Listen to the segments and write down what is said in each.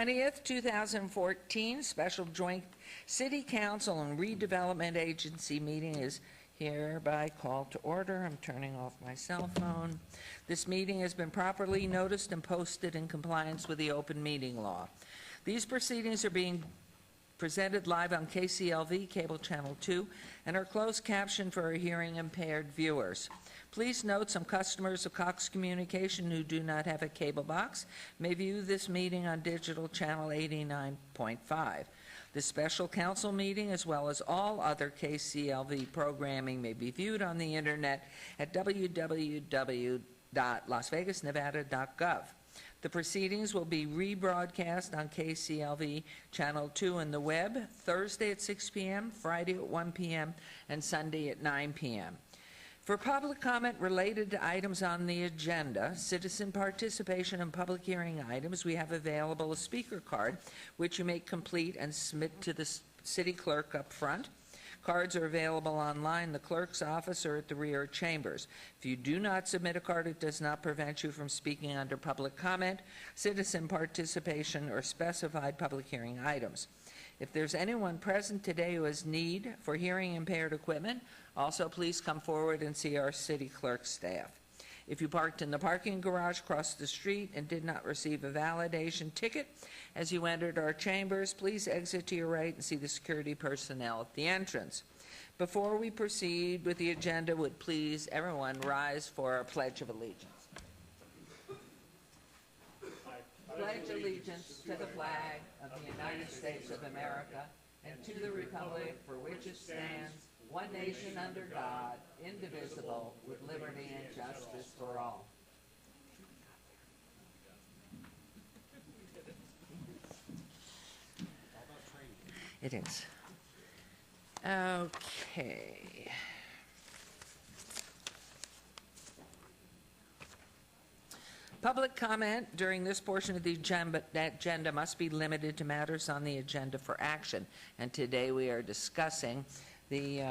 20th, 2014, special joint City Council and Redevelopment Agency meeting is hereby called to order. I'm turning off my cell phone. This meeting has been properly noticed and posted in compliance with the open meeting law. These proceedings are being presented live on KCLV, Cable Channel 2, and are closed captioned for our hearing impaired viewers. Please note some customers of Cox Communication who do not have a cable box may view this meeting on digital channel 89.5. The special council meeting, as well as all other KCLV programming, may be viewed on the internet at www.lasvegasnevada.gov. The proceedings will be rebroadcast on KCLV Channel 2 and the web Thursday at 6 p.m., Friday at 1 p.m., and Sunday at 9 p.m. For public comment related to items on the agenda, citizen participation and public hearing items, we have available a speaker card, which you may complete and submit to the city clerk up front. Cards are available online, the clerk's office, or at the rear chambers. If you do not submit a card, it does not prevent you from speaking under public comment, citizen participation, or specified public hearing items. If there's anyone present today who has need for hearing impaired equipment, also please come forward and see our city clerk staff. If you parked in the parking garage across the street and did not receive a validation ticket as you entered our chambers, please exit to your right and see the security personnel at the entrance. Before we proceed with the agenda, would please everyone rise for a Pledge of Allegiance. Pledge allegiance to the flag of the United States of America and to the republic for which it stands, one nation under God, indivisible, with liberty and justice for all. It is. Okay. Public comment during this portion of the agenda must be limited to matters on the agenda for action. And today we are discussing the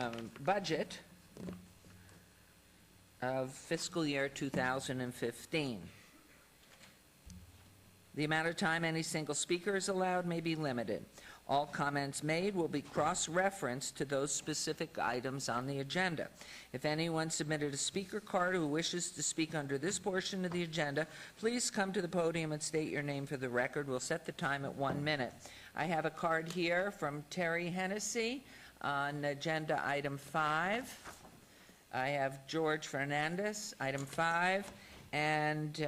budget of fiscal year 2015. The amount of time any single speaker is allowed may be limited. All comments made will be cross-referenced to those specific items on the agenda. If anyone submitted a speaker card who wishes to speak under this portion of the agenda, please come to the podium and state your name for the record. We'll set the time at 1 minute. I have a card here from Terry Hennessy on agenda item 5. I have George Fernandez, item 5, and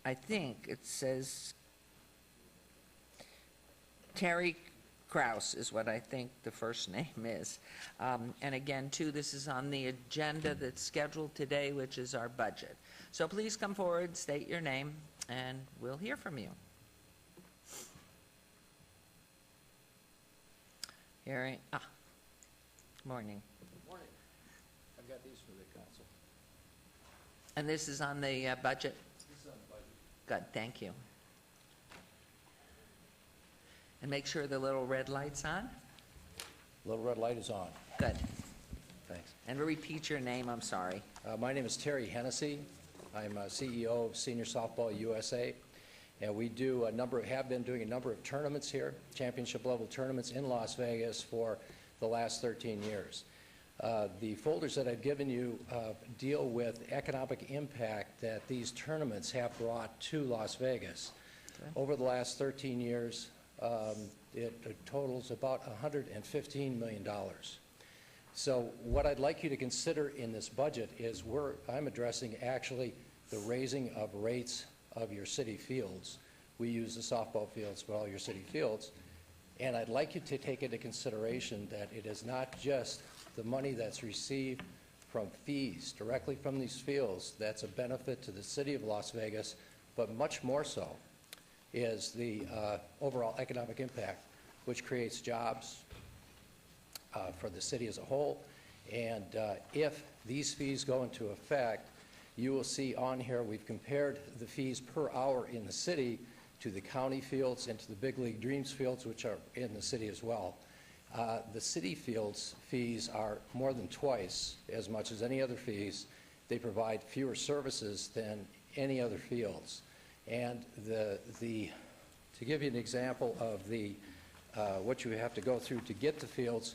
I think it says Terry Kraus is what I think the first name is. And again, too, this is on the agenda that's scheduled today, which is our budget. So please come forward, state your name, and we'll hear from you. Hearing, morning. Morning. I've got these for the council. And this is on the budget? This is on the budget. Good, thank you. And make sure the little red light's on. Little red light is on. Good. Thanks. And repeat your name, I'm sorry. My name is Terry Hennessy. I'm CEO of Senior Softball USA. And we do have been doing a number of tournaments here, championship level tournaments in Las Vegas for the last 13 years. The folders that I've given you deal with economic impact that these tournaments have brought to Las Vegas. Okay. Over the last 13 years, it totals about $115 million. So what I'd like you to consider in this budget is I'm addressing actually the raising of rates of your city fields. We use the softball fields for all your city fields. And I'd like you to take into consideration that it is not just the money that's received from fees directly from these fields that's a benefit to the city of Las Vegas, but much more so is the overall economic impact, which creates jobs for the city as a whole. And if these fees go into effect, you will see on here we've compared the fees per hour in the city to the county fields and to the Big League Dreams fields, which are in the city as well. The city fields fees are more than twice as much as any other fees. They provide fewer services than any other fields. And To give you an example of the, what you have to go through to get the fields,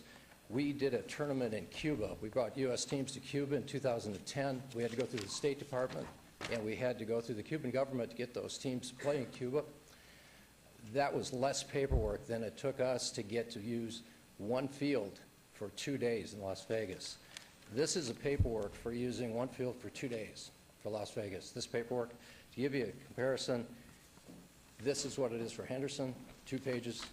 we did a tournament in Cuba. We brought U.S. teams to Cuba in 2010. We had to go through the State Department, and we had to go through the Cuban government to get those teams to play in Cuba. That was less paperwork than it took us to get to use one field for 2 days in Las Vegas. This is a paperwork for using one field for 2 days for Las Vegas. This paperwork, to give you a comparison, this is what it is for Henderson, 2 pages.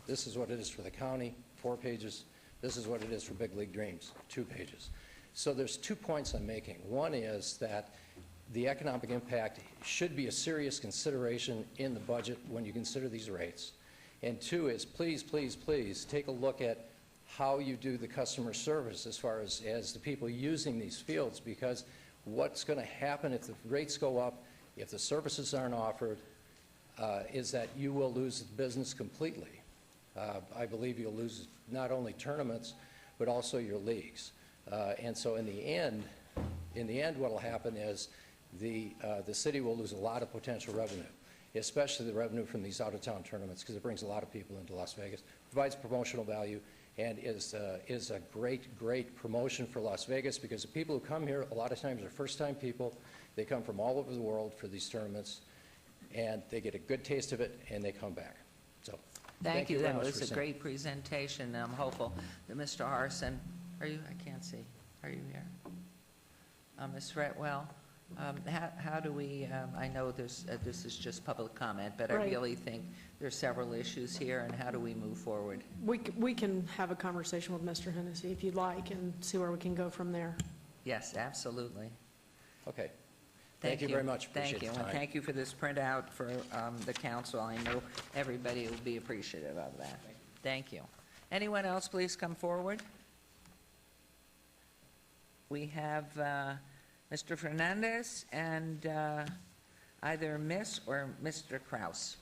This is what it is for the county, 4 pages. This is what it is for Big League Dreams, 2 pages. So there's 2 points I'm making. One is that the economic impact should be a serious consideration in the budget when you consider these rates. And 2 is please, please, please take a look at how you do the customer service as far as the people using these fields, because what's going to happen if the rates go up, if the services aren't offered, is that you will lose the business completely. I believe you'll lose not only tournaments, but also your leagues. And so in the end, what will happen is the city will lose a lot of potential revenue, especially the revenue from these out-of-town tournaments, because it brings a lot of people into Las Vegas, provides promotional value, and is a great, great promotion for Las Vegas, because the people who come here a lot of times are first-time people. They come from all over the world for these tournaments, and they get a good taste of it, and they come back. So Thank you. very That much was for a great presentation. I'm hopeful that Mr. Harson, are you, I can't see, are you here? Ms. Fretwell, how do we, I know this is just public comment, but I Right. really think there's several issues here, and how do we move forward? We can have a conversation with Mr. Hennessy if you'd like and see where we can go from there. Yes, absolutely. Okay. Thank you very much. Appreciate Thank you, the and time. thank you for this printout for the council. I know everybody will be appreciative of that. Thank you. Anyone else, please come forward. We have Mr. Fernandez and either Miss or Mr. Kraus.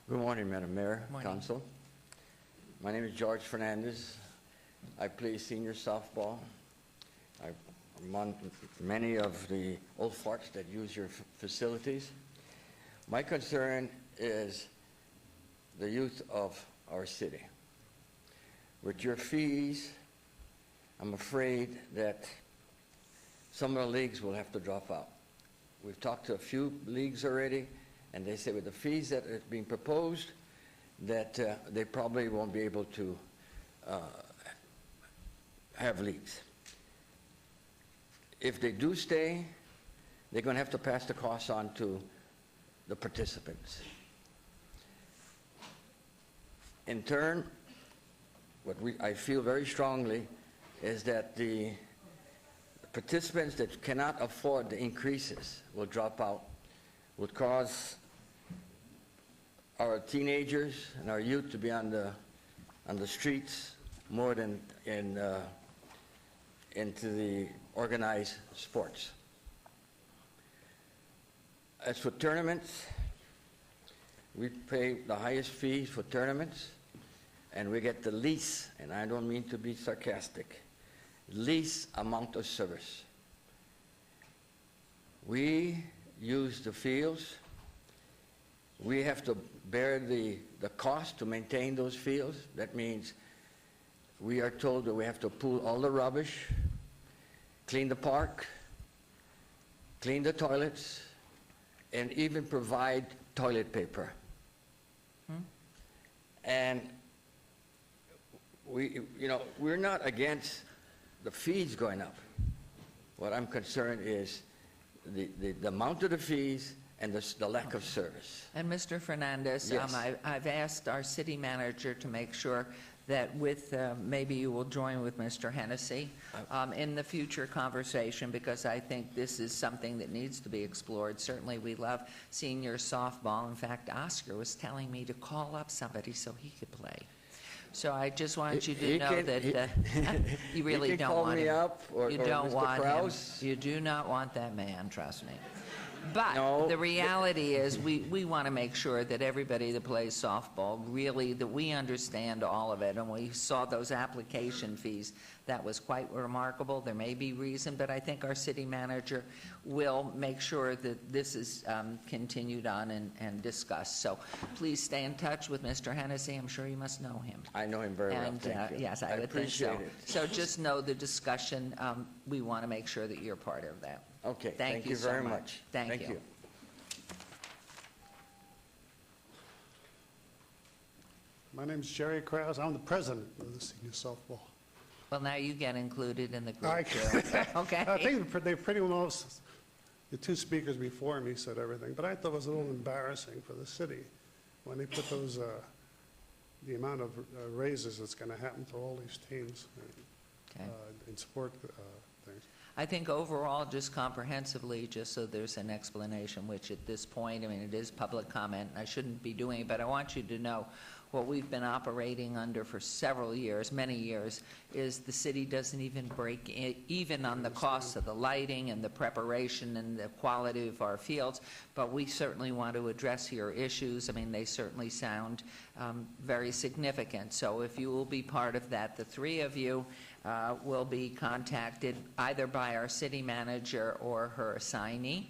Good morning, Madam Mayor, Morning. Council. My name is George Fernandez. I play senior softball. I'm on many of the old farts that use your facilities. My concern is the youth of our city. With your fees, I'm afraid that some of the leagues will have to drop out. We've talked to a few leagues already, and they say with the fees that are being proposed, that they probably won't be able to have leagues. If they do stay, they're going to have to pass the cost on to the participants. In turn, I feel very strongly is that the participants that cannot afford the increases will drop out, would cause our teenagers and our youth to be on the streets more than into the organized sports. As for tournaments, we pay the highest fees for tournaments, and we get the least, and I don't mean to be sarcastic, least amount of service. We use the fields. We have to bear the cost to maintain those fields. That means we are told that we have to pull all the rubbish, clean the park, clean the toilets, and even provide toilet paper. And we're not against the fees going up. What I'm concerned is the amount of the fees and the lack of service. And Mr. Fernandez, Yes. I've asked our city manager to make sure that with, maybe you will join with Mr. Hennessy in the future conversation, because I think this is something that needs to be explored. Certainly, we love senior softball. In fact, Oscar was telling me to call up somebody so he could play. So I just want you to know that you really he can don't call want me him. up or You don't Mr. want him. Kraus. You do not want that man, trust me. But No. the reality is, we want to make sure that everybody that plays softball, really, that we understand all of it. And we saw those application fees. That was quite remarkable. There may be reason, but I think our city manager will make sure that this is continued on and discussed. So please stay in touch with Mr. Hennessy. I'm sure you must know him. I know him very well, And, thank you. yes, I would think so. appreciate it. So just know the discussion, we want to make sure that you're part of that. Okay, Thank thank you you so very much. much. Thank you. My name's Jerry Krause. I'm the president of the senior softball. Well, now you get included in the I group, too. Okay? I think they pretty well, the two speakers before me said everything, but I thought it was a little embarrassing for the city when they put those, the amount of raises that's going to happen to all these teams Okay. in sport things. I think overall, just comprehensively, just so there's an explanation, which at this point, I mean, it is public comment, and I shouldn't be doing it, but I want you to know what we've been operating under for several years, many years, is the city doesn't even break even on the costs of the lighting and the preparation and the quality of our fields, but we certainly want to address your issues. I mean, they certainly sound very significant. So if you will be part of that, the three of you will be contacted either by our city manager or her assignee,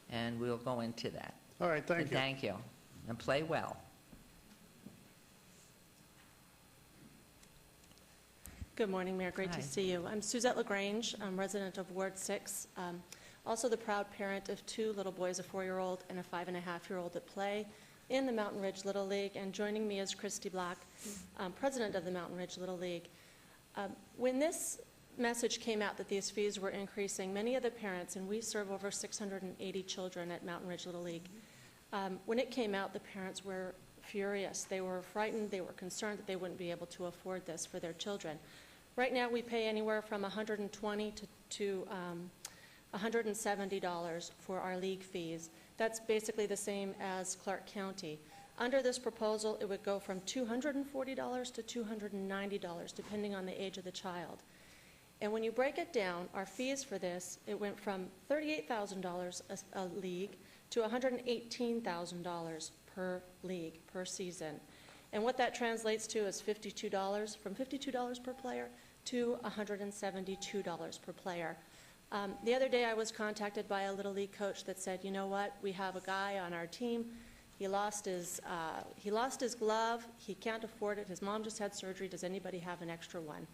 and we'll go into that. All right, thank And you. thank you, and play well. Good morning, Mayor. Great Hi. to see you. I'm Suzette LaGrange. I'm resident of Ward 6. Also the proud parent of two little boys, a 4-year-old and a 5-and-a-half-year-old that play in the Mountain Ridge Little League. And joining me is Christy Black, president of the Mountain Ridge Little League. When this message came out that these fees were increasing, many of the parents, and we serve over 680 children at Mountain Ridge Little League, when it came out, the parents were furious. They were frightened. They were concerned that they wouldn't be able to afford this for their children. Right now, we pay anywhere from $120 to $170 for our league fees. That's basically the same as Clark County. Under this proposal, it would go from $240 to $290, depending on the age of the child. And when you break it down, our fees for this, it went from $38,000 a league to $118,000 per league, per season. And what that translates to is $52, from $52 per player to $172 per player. The other day I was contacted by a Little League coach that said, you know what, we have a guy on our team, he lost his glove, he can't afford it, his mom just had surgery, does anybody have an extra one?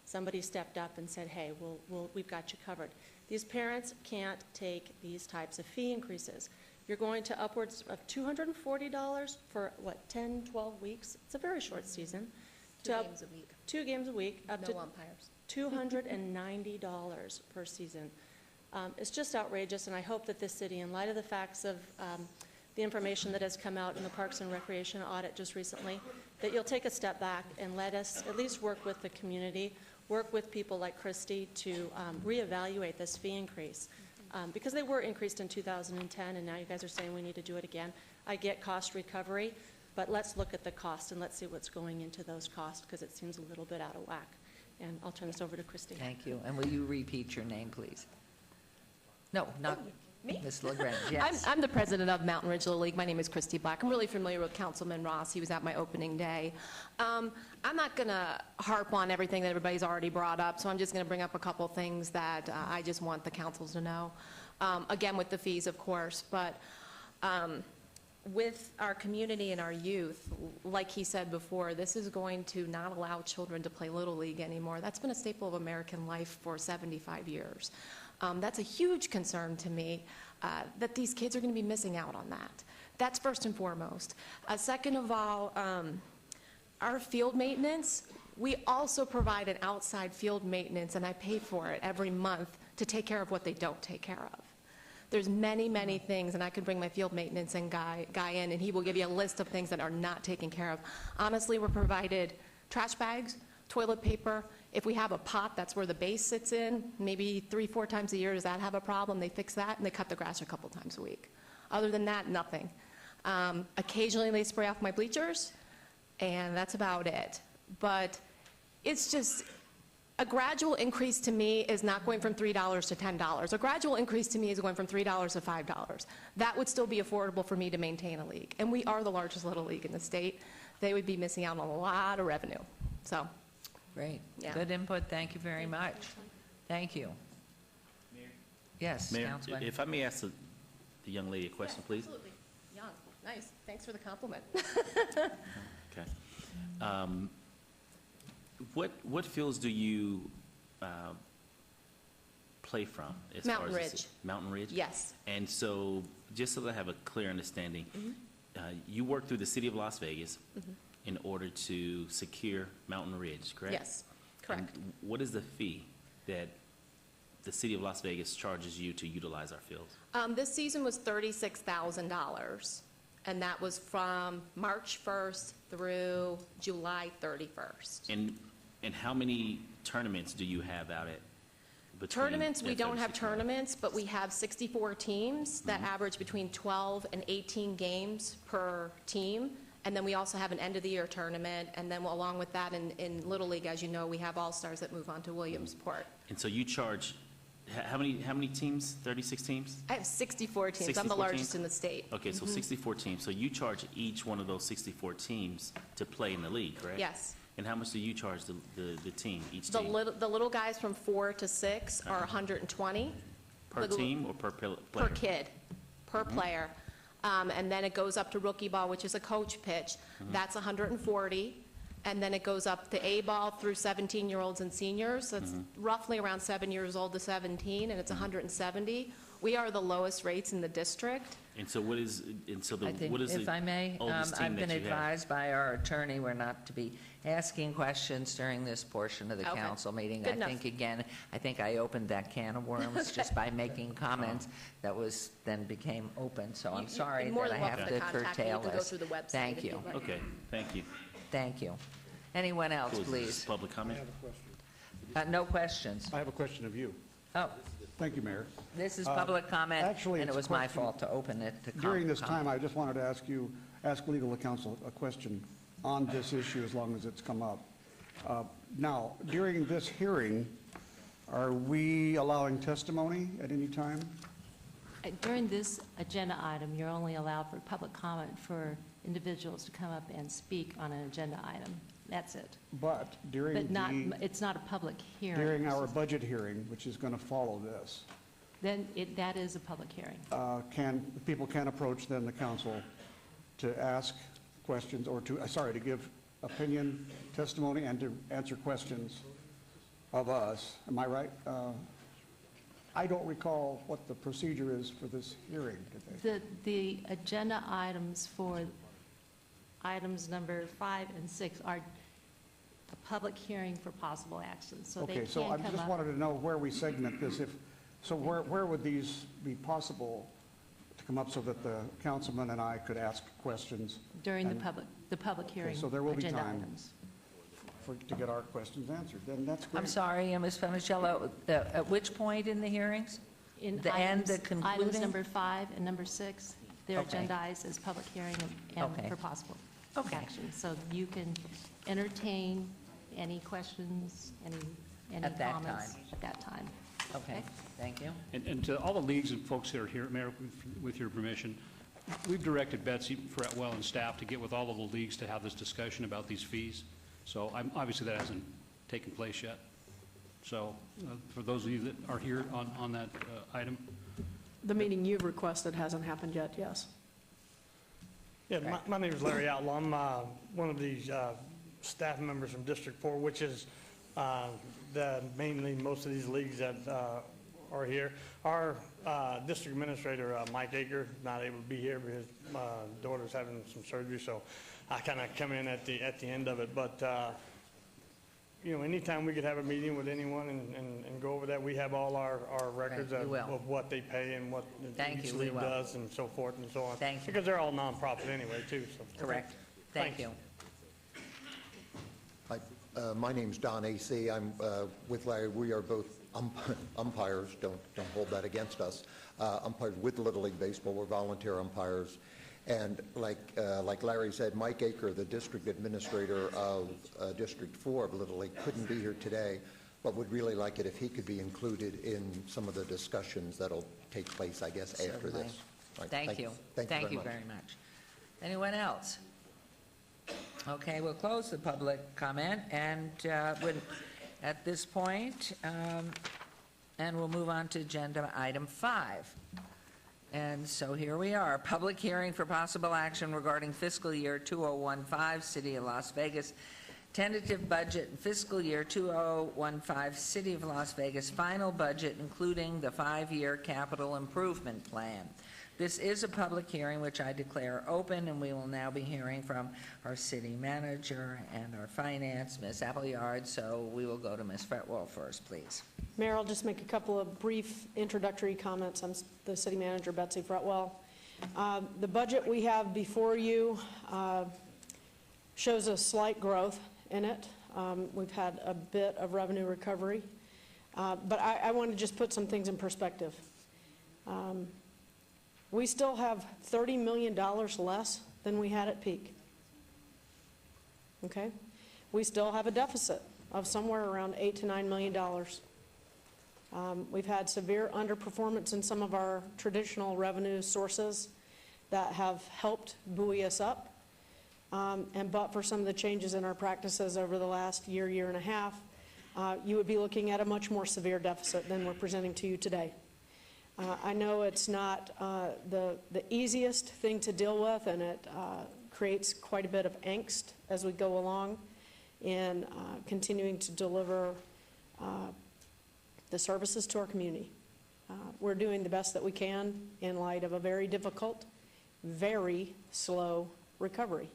Somebody stepped up and said, hey, we've got you covered. These parents can't take these types of fee increases. You're going to upwards of $240 for, 10, 12 weeks? It's a very short season. Two games a week. 2 games a week, up to No umpires. $290 per season. It's just outrageous, and I hope that this city, in light of the facts of the information that has come out in the Parks and Recreation audit just recently, that you'll take a step back and let us at least work with the community, work with people like Christy to reevaluate this fee increase. Because they were increased in 2010, and now you guys are saying we need to do it again. I get cost recovery, but let's look at the cost and let's see what's going into those costs, because it seems a little bit out of whack. And I'll turn this over to Christy. Thank you. And will you repeat your name, please? No, not me? Ms. LaGrange, yes. I'm the president of Mountain Ridge Little League. My name is Christy Black. I'm really familiar with Councilman Ross. He was at my opening day. I'm not going to harp on everything that everybody's already brought up, so I'm just going to bring up a couple things that I just want the councils to know. Again, with the fees, of course, but with our community and our youth, like he said before, this is going to not allow children to play Little League anymore. That's been a staple of American life for 75 years. That's a huge concern to me, that these kids are going to be missing out on that. That's first and foremost. Second of all, our field maintenance, we also provide an outside field maintenance, and I pay for it every month to take care of what they don't take care of. There's many, many things, and I could bring my field maintenance and guy in, and he will give you a list of things that are not taken care of. Honestly, we're provided trash bags, toilet paper. If we have a pot, that's where the base sits in, maybe 3-4 times a year. Does that have a problem? They fix that, and they cut the grass a couple times a week. Other than that, nothing. Occasionally, they spray off my bleachers, and that's about it. But it's just, A gradual increase to me is not going from $3 to $10. A gradual increase to me is going from $3 to $5. That would still be affordable for me to maintain a league. And we are the largest Little League in the state. They would be missing out on a lot of revenue. So, Great. Yeah. Good input. Thank you very much. Thank you. Yes, Mayor, Councilman. if I may ask the young lady a question, please? absolutely. Young, nice. Thanks for the compliment. Okay. What fields do you play from? As far Mountain as the- Ridge. Mountain Ridge? Yes. And so, just so that I have a clear understanding, you work through the city of Las Vegas in order to secure Mountain Ridge, correct? Yes, correct. And what is the fee that the city of Las Vegas charges you to utilize our fields? This season was $36,000, and that was from March 1st through July 31st. And how many tournaments do you have out at? between Tournaments, we that don't have 36 months? tournaments, but we have 64 teams that average between 12 and 18 games per team. And then we also have an end-of-the-year tournament, and then along with that, in Little League, as you know, we have All-Stars that move on to Williamsport. And so you charge, how many teams? 36 teams? I have 64 teams. I'm the 64 largest teams? in the state. Okay, so 64 teams. So you charge each one of those 64 teams to play in the league, correct? Yes. And how much do you charge the team, each The team? little guys from 4 to 6 are 120 Per the- team or per player? per kid, per player. And then it goes up to rookie ball, which is a coach pitch. That's 140. And then it goes up to A ball through 17-year-olds and seniors. So it's roughly around 7 years old to 17, and it's 170. We are the lowest rates in the district. And so what is, and so I think, what is if I may, the oldest team I've been that you have? advised by our attorney, we're not to be asking questions during this portion of the Okay. council meeting. Good I enough. think, again, I think I opened that can of worms just by making comments that was, then became open, so I'm You're sorry more that I than have welcome to to contact me. curtail You can go this. through the website Thank if you, you'd like. Okay, thank you. thank you. Anyone else, Close this please? Public comment? No questions? I have a question of you. Oh, Thank you, Mayor. this is public comment, actually, and it it's a was my question. fault to open it to During this comment. time, I just wanted to ask legal counsel a question on this issue as long as it's come up. Now, during this hearing, are we allowing testimony at any time? During this agenda item, you're only allowed for public comment for individuals to come up and speak on an agenda item. That's it. But But not, it's not a public hearing. during our budget hearing, which is going to follow this, Then that is a public hearing. people can approach then the council to ask questions or to give opinion, testimony, and to answer questions of us. Am I right? I don't recall what the procedure is for this hearing today. The agenda items for items number 5 and 6 are a public hearing for possible action, so they Okay, can so I come just up. wanted to know where we segment this. Where would these be possible to come up so that the councilman and I could ask questions During the and- public hearing so there will be agenda time. items. to get our questions answered? Then that's great. I'm sorry, Ms. Funicello, at which point in the hearings? In The end, the items concluding? number 5 and number 6, they're Okay. agendized as public hearing Okay. and for possible Okay. action. So you can entertain any questions, any At that comments time. at that time. Okay, thank you. And to all the leagues and folks that are here, Mayor, with your permission, we've directed Betsy Fretwell and staff to get with all of the leagues to have this discussion about these fees. So obviously that hasn't taken place yet. So for those of you that are here on that item, The meeting you've requested hasn't happened yet, yes. Yeah, my name is Larry Outlaw. I'm one of these staff members from District 4, which is mainly most of these leagues that are here. Our district administrator, Mike Aker, is not able to be here because my daughter's having some surgery, so I kind of come in at the end of it. But, anytime we could have a meeting with anyone and go over that, we have all our records Right, we will. of what they pay and what Thank each you, we league will. does and so forth and so on. Thank you. Because they're all nonprofit anyway, too, so. Correct. Thank Thanks. you. Hi, my name's Don AC. I'm with Larry. We are both umpires. Don't hold that against us. Umpires with Little League Baseball. We're volunteer umpires. And like Larry said, Mike Aker, the district administrator of District 4 of Little League, couldn't be here today. but would really like it if he could be included in some of the discussions that'll take place, I guess, after Certainly. this. All right, Thank you. Thank you very much. very much. Anyone else? Okay, we'll close the public comment, and at this point, and we'll move on to agenda item 5. And so here we are, public hearing for possible action regarding fiscal year 2015, City of Las Vegas, tentative budget, and fiscal year 2015, City of Las Vegas, final budget, including the 5-year capital improvement plan. This is a public hearing which I declare open, and we will now be hearing from our city manager and our finance, Ms. Appleyard. So we will go to Ms. Fretwell first, please. Mayor, I'll just make a couple of brief introductory comments. I'm the city manager, Betsy Fretwell. The budget we have before you shows a slight growth in it. We've had a bit of revenue recovery. But I want to just put some things in perspective. We still have $30 million less than we had at peak. Okay? We still have a deficit of somewhere around $8 to $9 million. We've had severe underperformance in some of our traditional revenue sources that have helped buoy us up. But for some of the changes in our practices over the last year and a half, you would be looking at a much more severe deficit than we're presenting to you today. I know it's not the easiest thing to deal with, and it creates quite a bit of angst as we go along in continuing to deliver the services to our community. We're doing the best that we can in light of a very difficult, very slow recovery.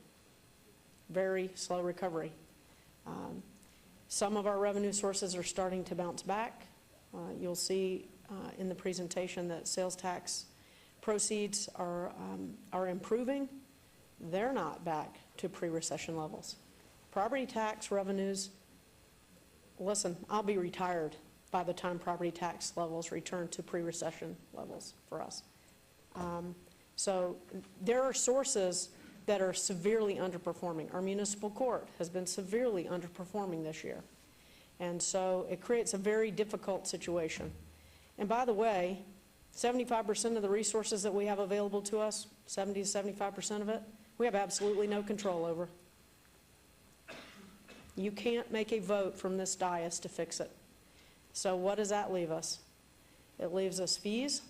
Very slow recovery. Some of our revenue sources are starting to bounce back. You'll see in the presentation that sales tax proceeds are improving. They're not back to pre-recession levels. Property tax revenues, listen, I'll be retired by the time property tax levels return to pre-recession levels for us. So there are sources that are severely underperforming. Our municipal court has been severely underperforming this year. And so it creates a very difficult situation. And by the way, 75% of the resources that we have available to us, 70 to 75% of it, we have absolutely no control over. You can't make a vote from this dais to fix it. So what does that leave us? It leaves us fees,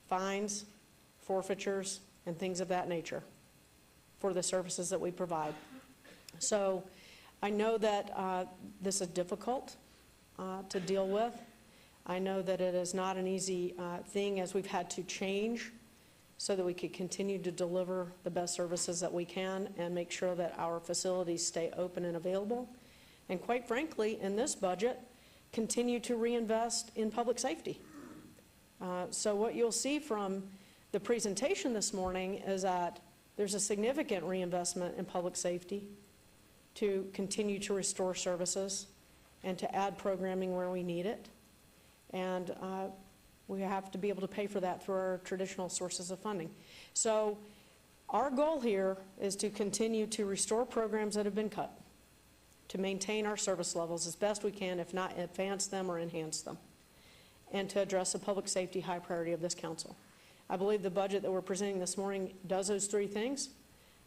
fines, forfeitures, and things of that nature for the services that we provide. So I know that this is difficult to deal with. I know that it is not an easy thing, as we've had to change so that we could continue to deliver the best services that we can and make sure that our facilities stay open and available. And quite frankly, in this budget, continue to reinvest in public safety. So what you'll see from the presentation this morning is that there's a significant reinvestment in public safety to continue to restore services and to add programming where we need it. And we have to be able to pay for that through our traditional sources of funding. So our goal here is to continue to restore programs that have been cut, to maintain our service levels as best we can, if not advance them or enhance them, and to address the public safety high priority of this council. I believe the budget that we're presenting this morning does those three things,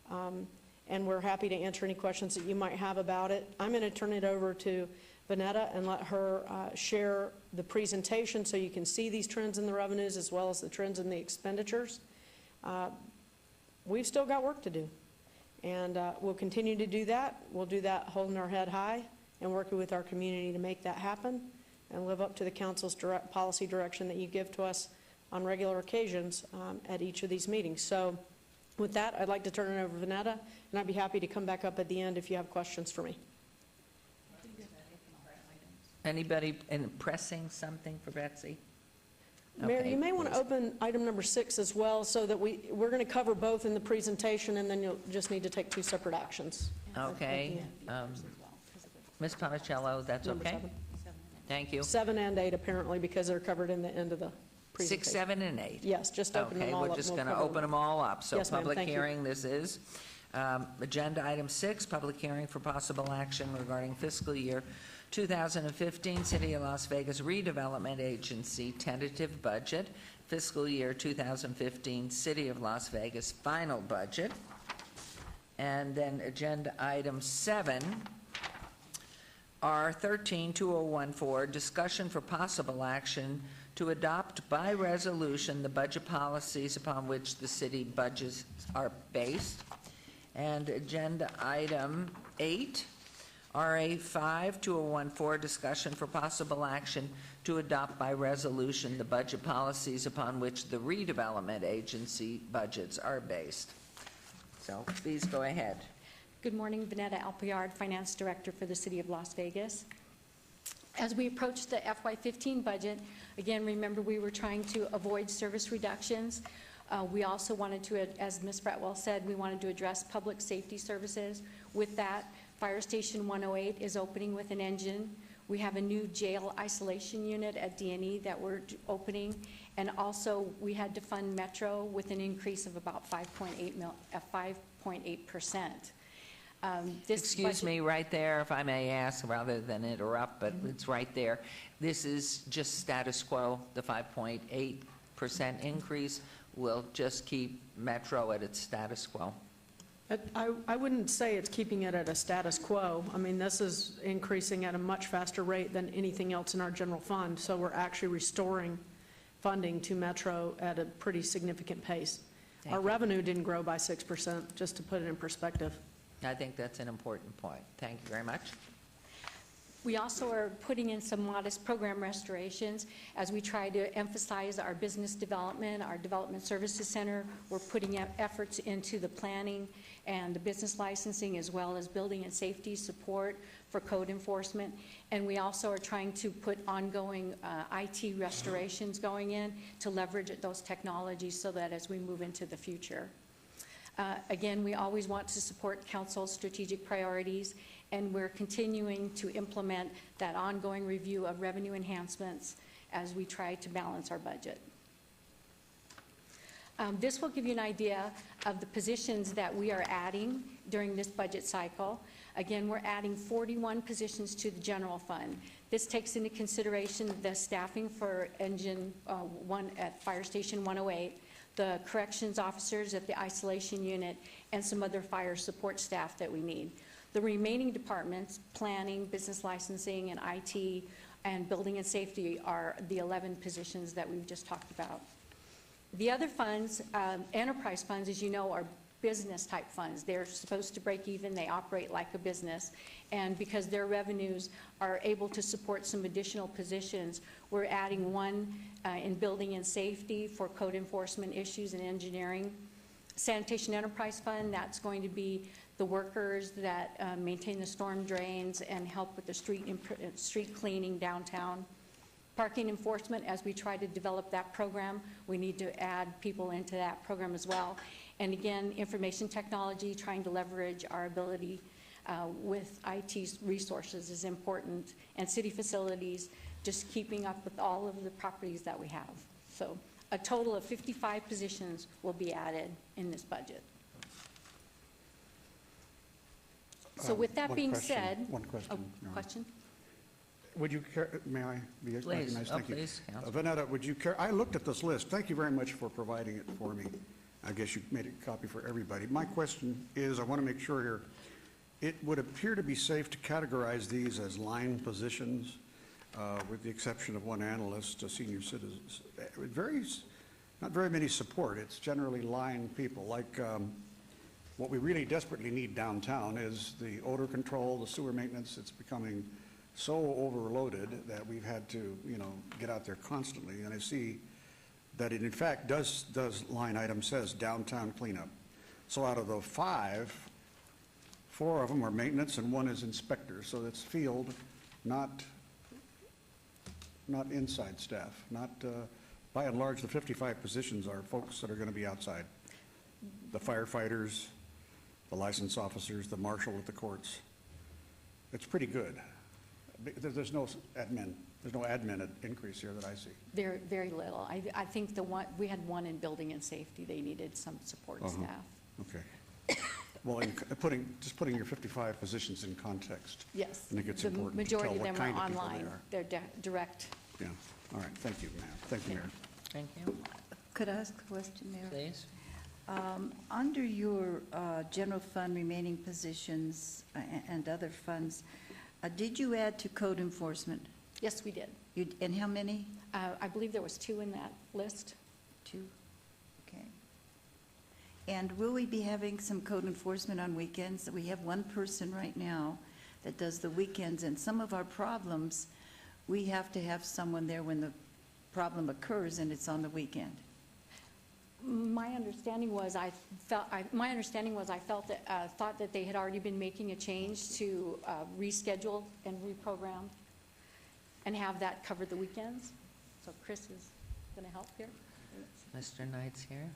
and we're happy to answer any questions that you might have about it. I'm going to turn it over to Vanetta and let her share the presentation so you can see these trends in the revenues as well as the trends in the expenditures. We've still got work to do, and we'll continue to do that. We'll do that holding our head high and working with our community to make that happen and live up to the council's direct policy direction that you give to us on regular occasions at each of these meetings. So with that, I'd like to turn it over to Vanetta, and I'd be happy to come back up at the end if you have questions for me. Anybody pressing something for Betsy? Mayor, Okay, you may want to please. open item number 6 as well, so that we're going to cover both in the presentation, and then you'll just need to take 2 separate actions. Okay. Ms. Panichello, that's Number okay? 7. Thank you. 7 and 8 apparently, because they're covered in the end of the presentation. 6, 7, and 8? Yes, just open them all up. Okay, we're just and going we'll to cover open them all up. So Yes, ma'am. public Thank you. hearing this is. Agenda item 6, public hearing for possible action regarding fiscal year 2015 City of Las Vegas Redevelopment Agency tentative budget, fiscal year 2015 City of Las Vegas final budget. And then agenda item 7, R13-2014, discussion for possible action to adopt by resolution the budget policies upon which the city budgets are based. And agenda item 8, RA5-2014, discussion for possible action to adopt by resolution the budget policies upon which the redevelopment agency budgets are based. So please go ahead. Good morning, Vanetta Alpiard, Finance Director for the City of Las Vegas. As we approach the FY15 budget, again, remember we were trying to avoid service reductions. We also wanted to, as Ms. Fretwell said, we wanted to address public safety services. With that, Fire Station 108 is opening with an engine. We have a new jail isolation unit at D&E that we're opening. And also, we had to fund Metro with an increase of about 5.8%. Excuse me, right there, if I may ask, rather than interrupt, but it's right there. This is just status quo. The 5.8% increase will just keep Metro at its status quo. I wouldn't say it's keeping it at a status quo. I mean, this is increasing at a much faster rate than anything else in our general fund, so we're actually restoring funding to Metro at a pretty significant pace. Our revenue didn't grow by 6%, just to put it in perspective. I think that's an important point. Thank you very much. We also are putting in some modest program restorations as we try to emphasize our business development, our development services center. We're putting efforts into the planning and the business licensing, as well as building and safety support for code enforcement. And we also are trying to put ongoing IT restorations going in to leverage those technologies so that as we move into the future. Again, we always want to support council's strategic priorities, and we're continuing to implement that ongoing review of revenue enhancements as we try to balance our budget. This will give you an idea of the positions that we are adding during this budget cycle. Again, we're adding 41 positions to the general fund. This takes into consideration the staffing for Engine 1 at Fire Station 108, the corrections officers at the isolation unit, and some other fire support staff that we need. The remaining departments, planning, business licensing, and IT, and building and safety, are the 11 positions that we've just talked about. The other funds, enterprise funds, as you know, are business-type funds. They're supposed to break even. They operate like a business. And because their revenues are able to support some additional positions, we're adding one in building and safety for code enforcement issues and engineering. Sanitation Enterprise Fund, that's going to be the workers that maintain the storm drains and help with the street cleaning downtown. Parking enforcement, as we try to develop that program, we need to add people into that program as well. And again, information technology, trying to leverage our ability with IT resources is important. And city facilities, just keeping up with all of the properties that we have. So a total of 55 positions will be added in this budget. So with that being said. One question. Oh, question? Would you care, may I be recognized? Thank you. Please, Council. Vanetta, would you care, I looked at this list. Thank you very much for providing it for me. I guess you made a copy for everybody. My question is, I want to make sure here, it would appear to be safe to categorize these as line positions, with the exception of one analyst, senior citizens. It varies, not very many support. It's generally line people. Like what we really desperately need downtown is the odor control, the sewer maintenance. It's becoming so overloaded that we've had to, get out there constantly. And I see that it in fact does line item says downtown cleanup. So out of the 5, 4 of them are maintenance and 1 is inspector. So it's field, not inside staff. Not by and large, the 55 positions are folks that are going to be outside. The firefighters, the license officers, the marshal at the courts. It's pretty good. There's no admin. There's no admin increase here that I see. Very, very little. I think we had one in building and safety. They needed some support staff. Okay. Well, just putting your 55 positions in context. Yes. I think it's The important to tell majority of what them kind are of people they online. are. They're direct. Yeah, all right, thank you, ma'am. Thank you, Mayor. Thank you. Could I ask a question, Mayor? Please. Under your general fund remaining positions and other funds, did you add to code enforcement? Yes, we did. And how many? I believe there was 2 in that list. 2? Okay. And will we be having some code enforcement on weekends? We have one person right now that does the weekends, and some of our problems, we have to have someone there when the problem occurs and it's on the weekend. My understanding was I felt that, thought that they had already been making a change to reschedule and reprogram and have that cover the weekends. So Chris is going to help here. Mr. Knight's here.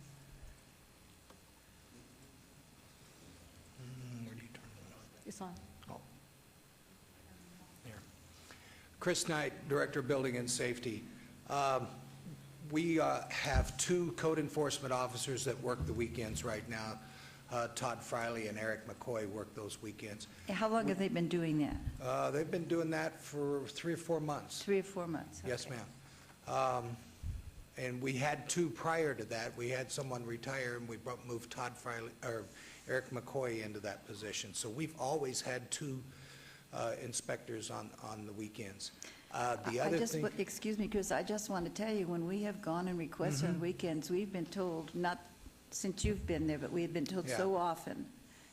Where do you turn it on? It's on. Oh. There. Chris Knight, Director of Building and Safety. We have 2 code enforcement officers that work the weekends right now. Todd Friley and Eric McCoy work those weekends. How long have they been doing that? They've been doing that for 3 or 4 months. 3 or 4 months? Yes, okay. ma'am. And we had 2 prior to that. We had someone retire, and we moved Todd Friley, or Eric McCoy into that position. So we've always had 2 inspectors on the weekends. The other thing, Excuse me, Chris, I just want to tell you, when we have gone and requested on weekends, we've been told, not since you've been there, but we have been told so often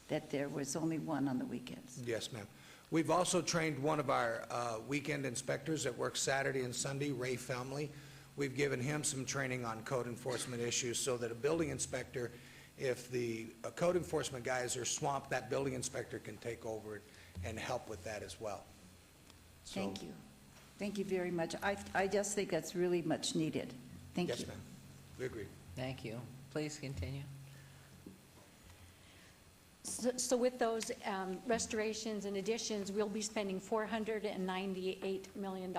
that there was only one on the weekends. yes, ma'am. We've also trained one of our weekend inspectors that works Saturday and Sunday, Ray Family. We've given him some training on code enforcement issues so that a building inspector, if the code enforcement guys are swamped, that building inspector can take over and help with that as well. So, Thank you. Thank you very much. I just think that's really much needed. Thank you. yes, ma'am. We agree. Thank you. Please continue. So with those restorations and additions, we'll be spending $498 million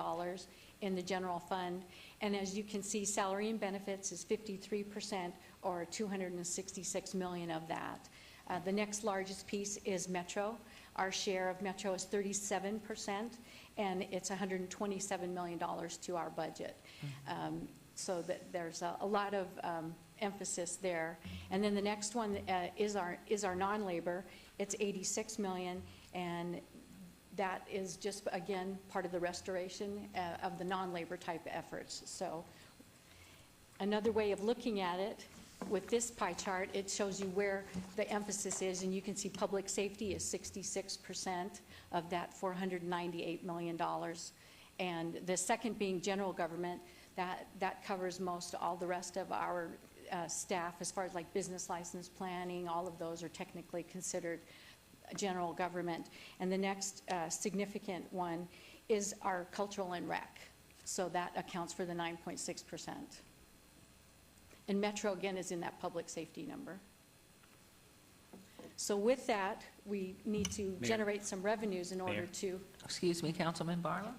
in the general fund. And as you can see, salary and benefits is 53%, or $266 million of that. The next largest piece is Metro. Our share of Metro is 37%, and it's $127 million to our budget. So that there's a lot of emphasis there. And then the next one is our non-labor. It's $86 million, and that is just, again, part of the restoration of the non-labor type efforts. So another way of looking at it, with this pie chart, it shows you where the emphasis is, and you can see public safety is 66% of that $498 million. And the second being general government, that covers most all the rest of our staff, as far as like business license planning, all of those are technically considered general government. And the next significant one is our cultural and rec. So that accounts for the 9.6%. And Metro, again, is in that public safety number. So with that, we need to Mayor. generate some revenues in order Mayor. to. Excuse me, Councilman Barlow?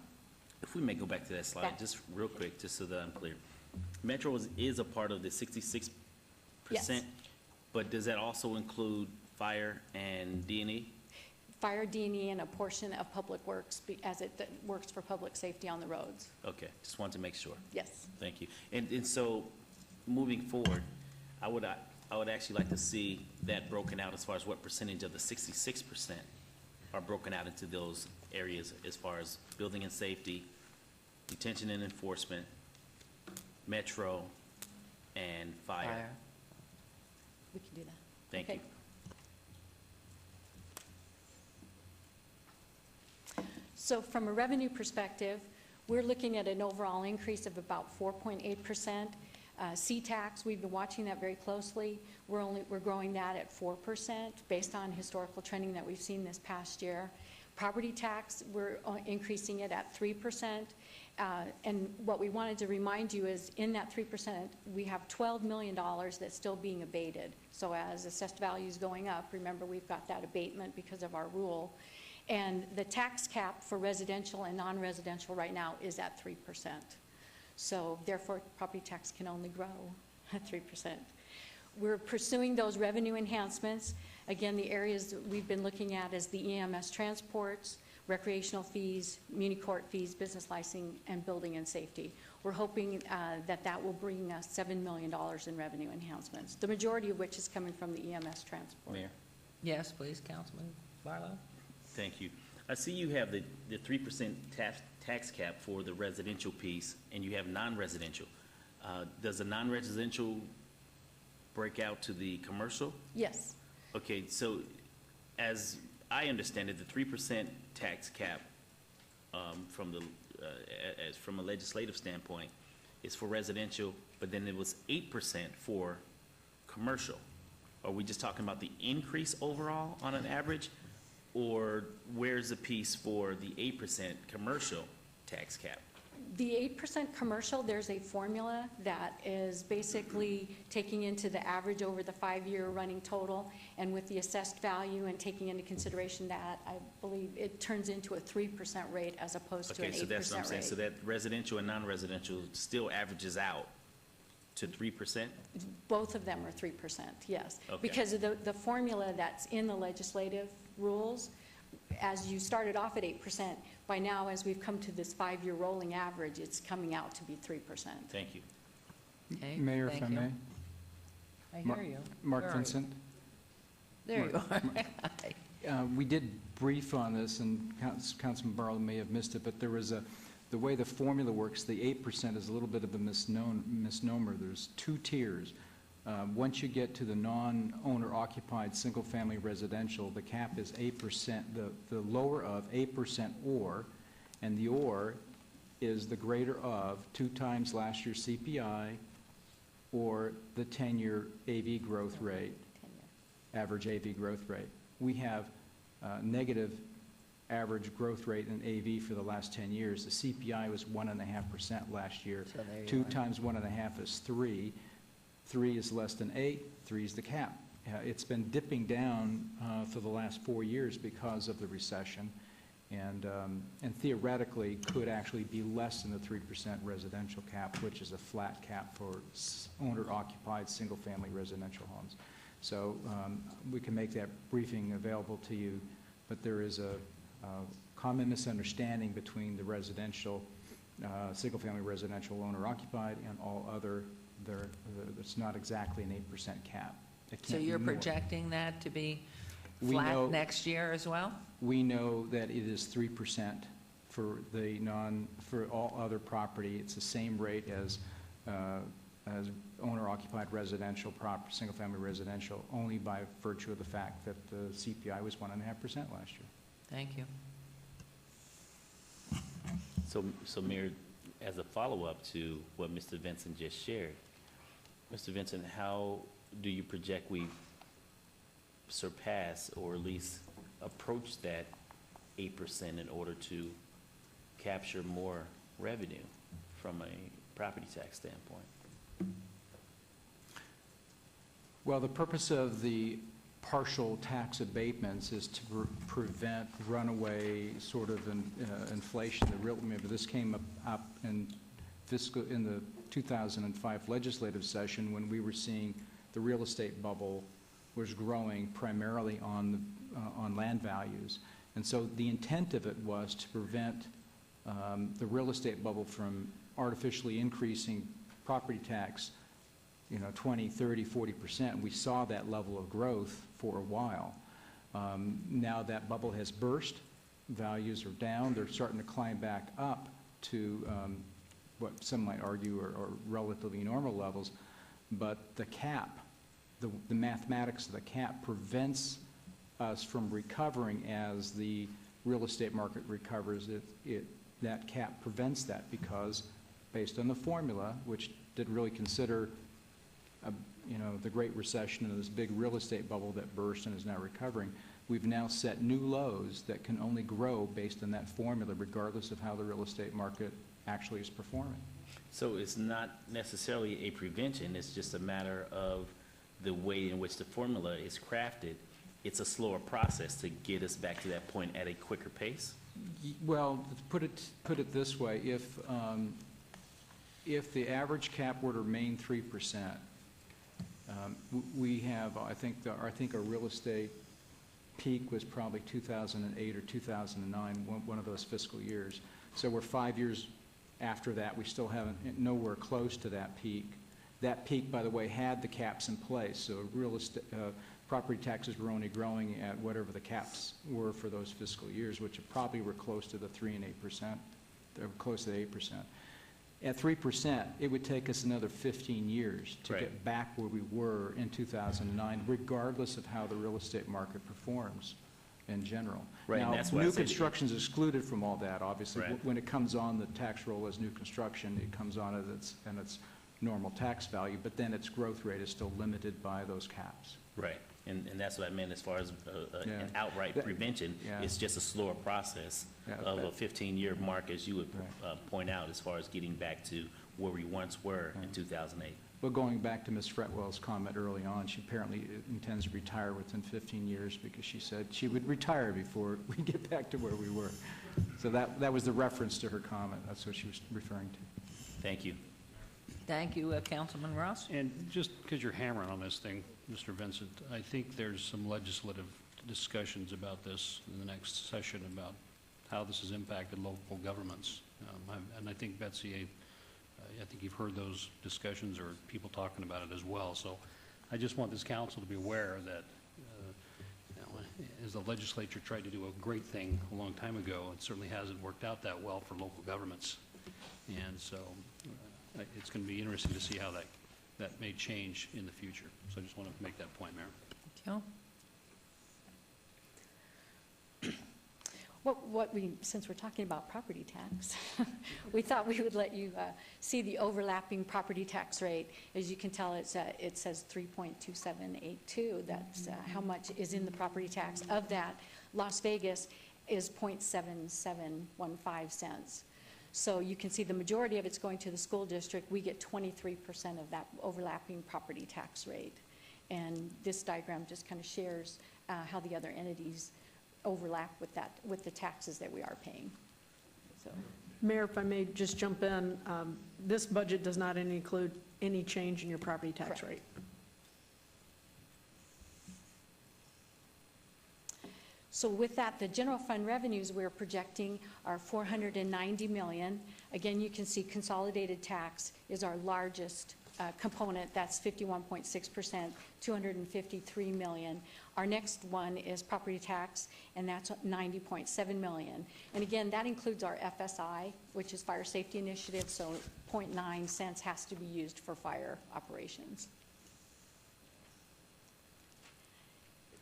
If we may go back to that slide, just real quick, just so that I'm clear. Metro is a part of the 66%, but does that also include fire and D&E? Fire, D&E, and a portion of public works, as it works for public safety on the roads. Okay, just wanted to make sure. Yes. Thank you. And so, moving forward, I would actually like to see that broken out as far as what percentage of the 66% are broken out into those areas as far as building and safety, detention and enforcement, Metro, and fire. We can do that. Thank Okay. you. So from a revenue perspective, we're looking at an overall increase of about 4.8%. C-Tax, we've been watching that very closely. We're growing that at 4% based on historical trending that we've seen this past year. Property tax, we're increasing it at 3%. And what we wanted to remind you is in that 3%, we have $12 million that's still being abated. So as assessed value is going up, remember we've got that abatement because of our rule. And the tax cap for residential and non-residential right now is at 3%. So therefore, property tax can only grow at 3%. We're pursuing those revenue enhancements. Again, the areas that we've been looking at is the EMS transports, recreational fees, muni court fees, business licensing, and building and safety. We're hoping that that will bring us $7 million in revenue enhancements, the majority of which is coming from the EMS transport. Mayor? Yes, please, Councilman Barlow. Thank you. I see you have the 3% tax cap for the residential piece, and you have non-residential. Does the non-residential break out to the commercial? Yes. Okay, so as I understand it, the 3% tax cap from a legislative standpoint is for residential, but then it was 8% for commercial. Are we just talking about the increase overall on an average? Or where's the piece for the 8% commercial tax cap? The 8% commercial, there's a formula that is basically taking into the average over the 5-year running total, and with the assessed value and taking into consideration that, I believe it turns into a 3% rate as opposed to an 8% Okay, so that's what I'm saying. rate. So that residential and non-residential still averages out to 3%? Both of them are 3%, yes. Okay. Because of the formula that's in the legislative rules, as you started off at 8%, by now, as we've come to this 5-year rolling average, it's coming out to be 3%. Thank you. Okay, Mayor, thank if I you. may. I Mar- hear you. Mark Where are you? Vincent. There you are. We did brief on this, and Councilman Barlow may have missed it, but there was the way the formula works, the 8% is a little bit of a misnomer. There's 2 tiers. Once you get to the non-owner occupied single-family residential, the cap is 8%, the lower of 8% or, and the or is the greater of 2 times last year's CPI or the 10-year AV growth rate, average AV growth rate. We have negative average growth rate in AV for the last 10 years. The CPI was 1.5% last year. So there you 2 are. times 1.5 is 3. 3 is less than 8, 3 is the cap. It's been dipping down for the last 4 years because of the recession, and theoretically could actually be less than the 3% residential cap, which is a flat cap for owner-occupied single-family residential homes. So we can make that briefing available to you, but there is a common misunderstanding between the residential, single-family residential owner-occupied and all other. It's not exactly an 8% cap. It So can't be you're more. projecting that to be We flat know- next year as well? We know that it is 3% for for all other property. It's the same rate as owner-occupied residential single-family residential, only by virtue of the fact that the CPI was 1.5% last year. Thank you. So Mayor, as a follow-up to what Mr. Vincent just shared, Mr. Vincent, how do you project we surpass or at least approach that 8% in order to capture more revenue from a property tax standpoint? Well, the purpose of the partial tax abatements is to prevent runaway sort of inflation. Remember, this came up in the 2005 legislative session when we were seeing the real estate bubble was growing primarily on land values. And so the intent of it was to prevent the real estate bubble from artificially increasing property tax 20, 30, 40%. We saw that level of growth for a while. Now that bubble has burst, values are down, they're starting to climb back up to what some might argue are relatively normal levels, but the cap, the mathematics of the cap prevents us from recovering as the real estate market recovers. That cap prevents that because based on the formula, which didn't really consider the Great Recession and this big real estate bubble that burst and is now recovering, we've now set new lows that can only grow based on that formula regardless of how the real estate market actually is performing. So it's not necessarily a prevention, it's just a matter of the way in which the formula is crafted. It's a slower process to get us back to that point at a quicker pace? Well, put it this way, if the average cap were to remain 3%, We have, I think our real estate peak was probably 2008 or 2009, one of those fiscal years. So we're 5 years after that. We still haven't, nowhere close to that peak. That peak, by the way, had the caps in place. So real estate, property taxes were only growing at whatever the caps were for those fiscal years, which probably were close to the 3 and 8%. They were close to the 8%. At 3%, it would take us another 15 years to get back where we were in 2009, regardless of how the real estate market performs in general. Right, and now, that's why I new said- construction is excluded from all that, obviously. Right. When it comes on the tax roll as new construction, it comes on at its normal tax value, but then its growth rate is still limited by those caps. Right, and that's what I meant as far as Yeah. an outright prevention. Yeah. It's just a slower process of a 15-year mark, as you would point out, as far as getting back to where we once were in 2008. Well, going back to Ms. Fretwell's comment early on, she apparently intends to retire within 15 years because she said she would retire before we get back to where we were. So that was the reference to her comment. That's what she was referring to. Thank you. Thank you, Councilman Ross. And just because you're hammering on this thing, Mr. Vincent, I think there's some legislative discussions about this in the next session about how this has impacted local governments. And I think, Betsy, I think you've heard those discussions or people talking about it as well. So I just want this council to be aware that as the legislature tried to do a great thing a long time ago, it certainly hasn't worked out that well for local governments. And so it's going to be interesting to see how that may change in the future. So I just want to make that point, Mayor. Thank you. Since we're talking about property tax, we thought we would let you see the overlapping property tax rate. As you can tell, it says 3.2782. That's how much is in the property tax. Of that, Las Vegas is 0.7715 cents. So you can see the majority of it's going to the school district. We get 23% of that overlapping property tax rate. And this diagram just kind of shares how the other entities overlap with the taxes that we are paying. So, Mayor, if I may just jump in, this budget does not include any change in your property tax Correct. rate. So with that, the general fund revenues we're projecting are $490 million. Again, you can see consolidated tax is our largest component. That's 51.6%, $253 million. Our next one is property tax, and that's $90.7 million. And again, that includes our FSI, which is Fire Safety Initiative, so 0.9 cents has to be used for fire operations.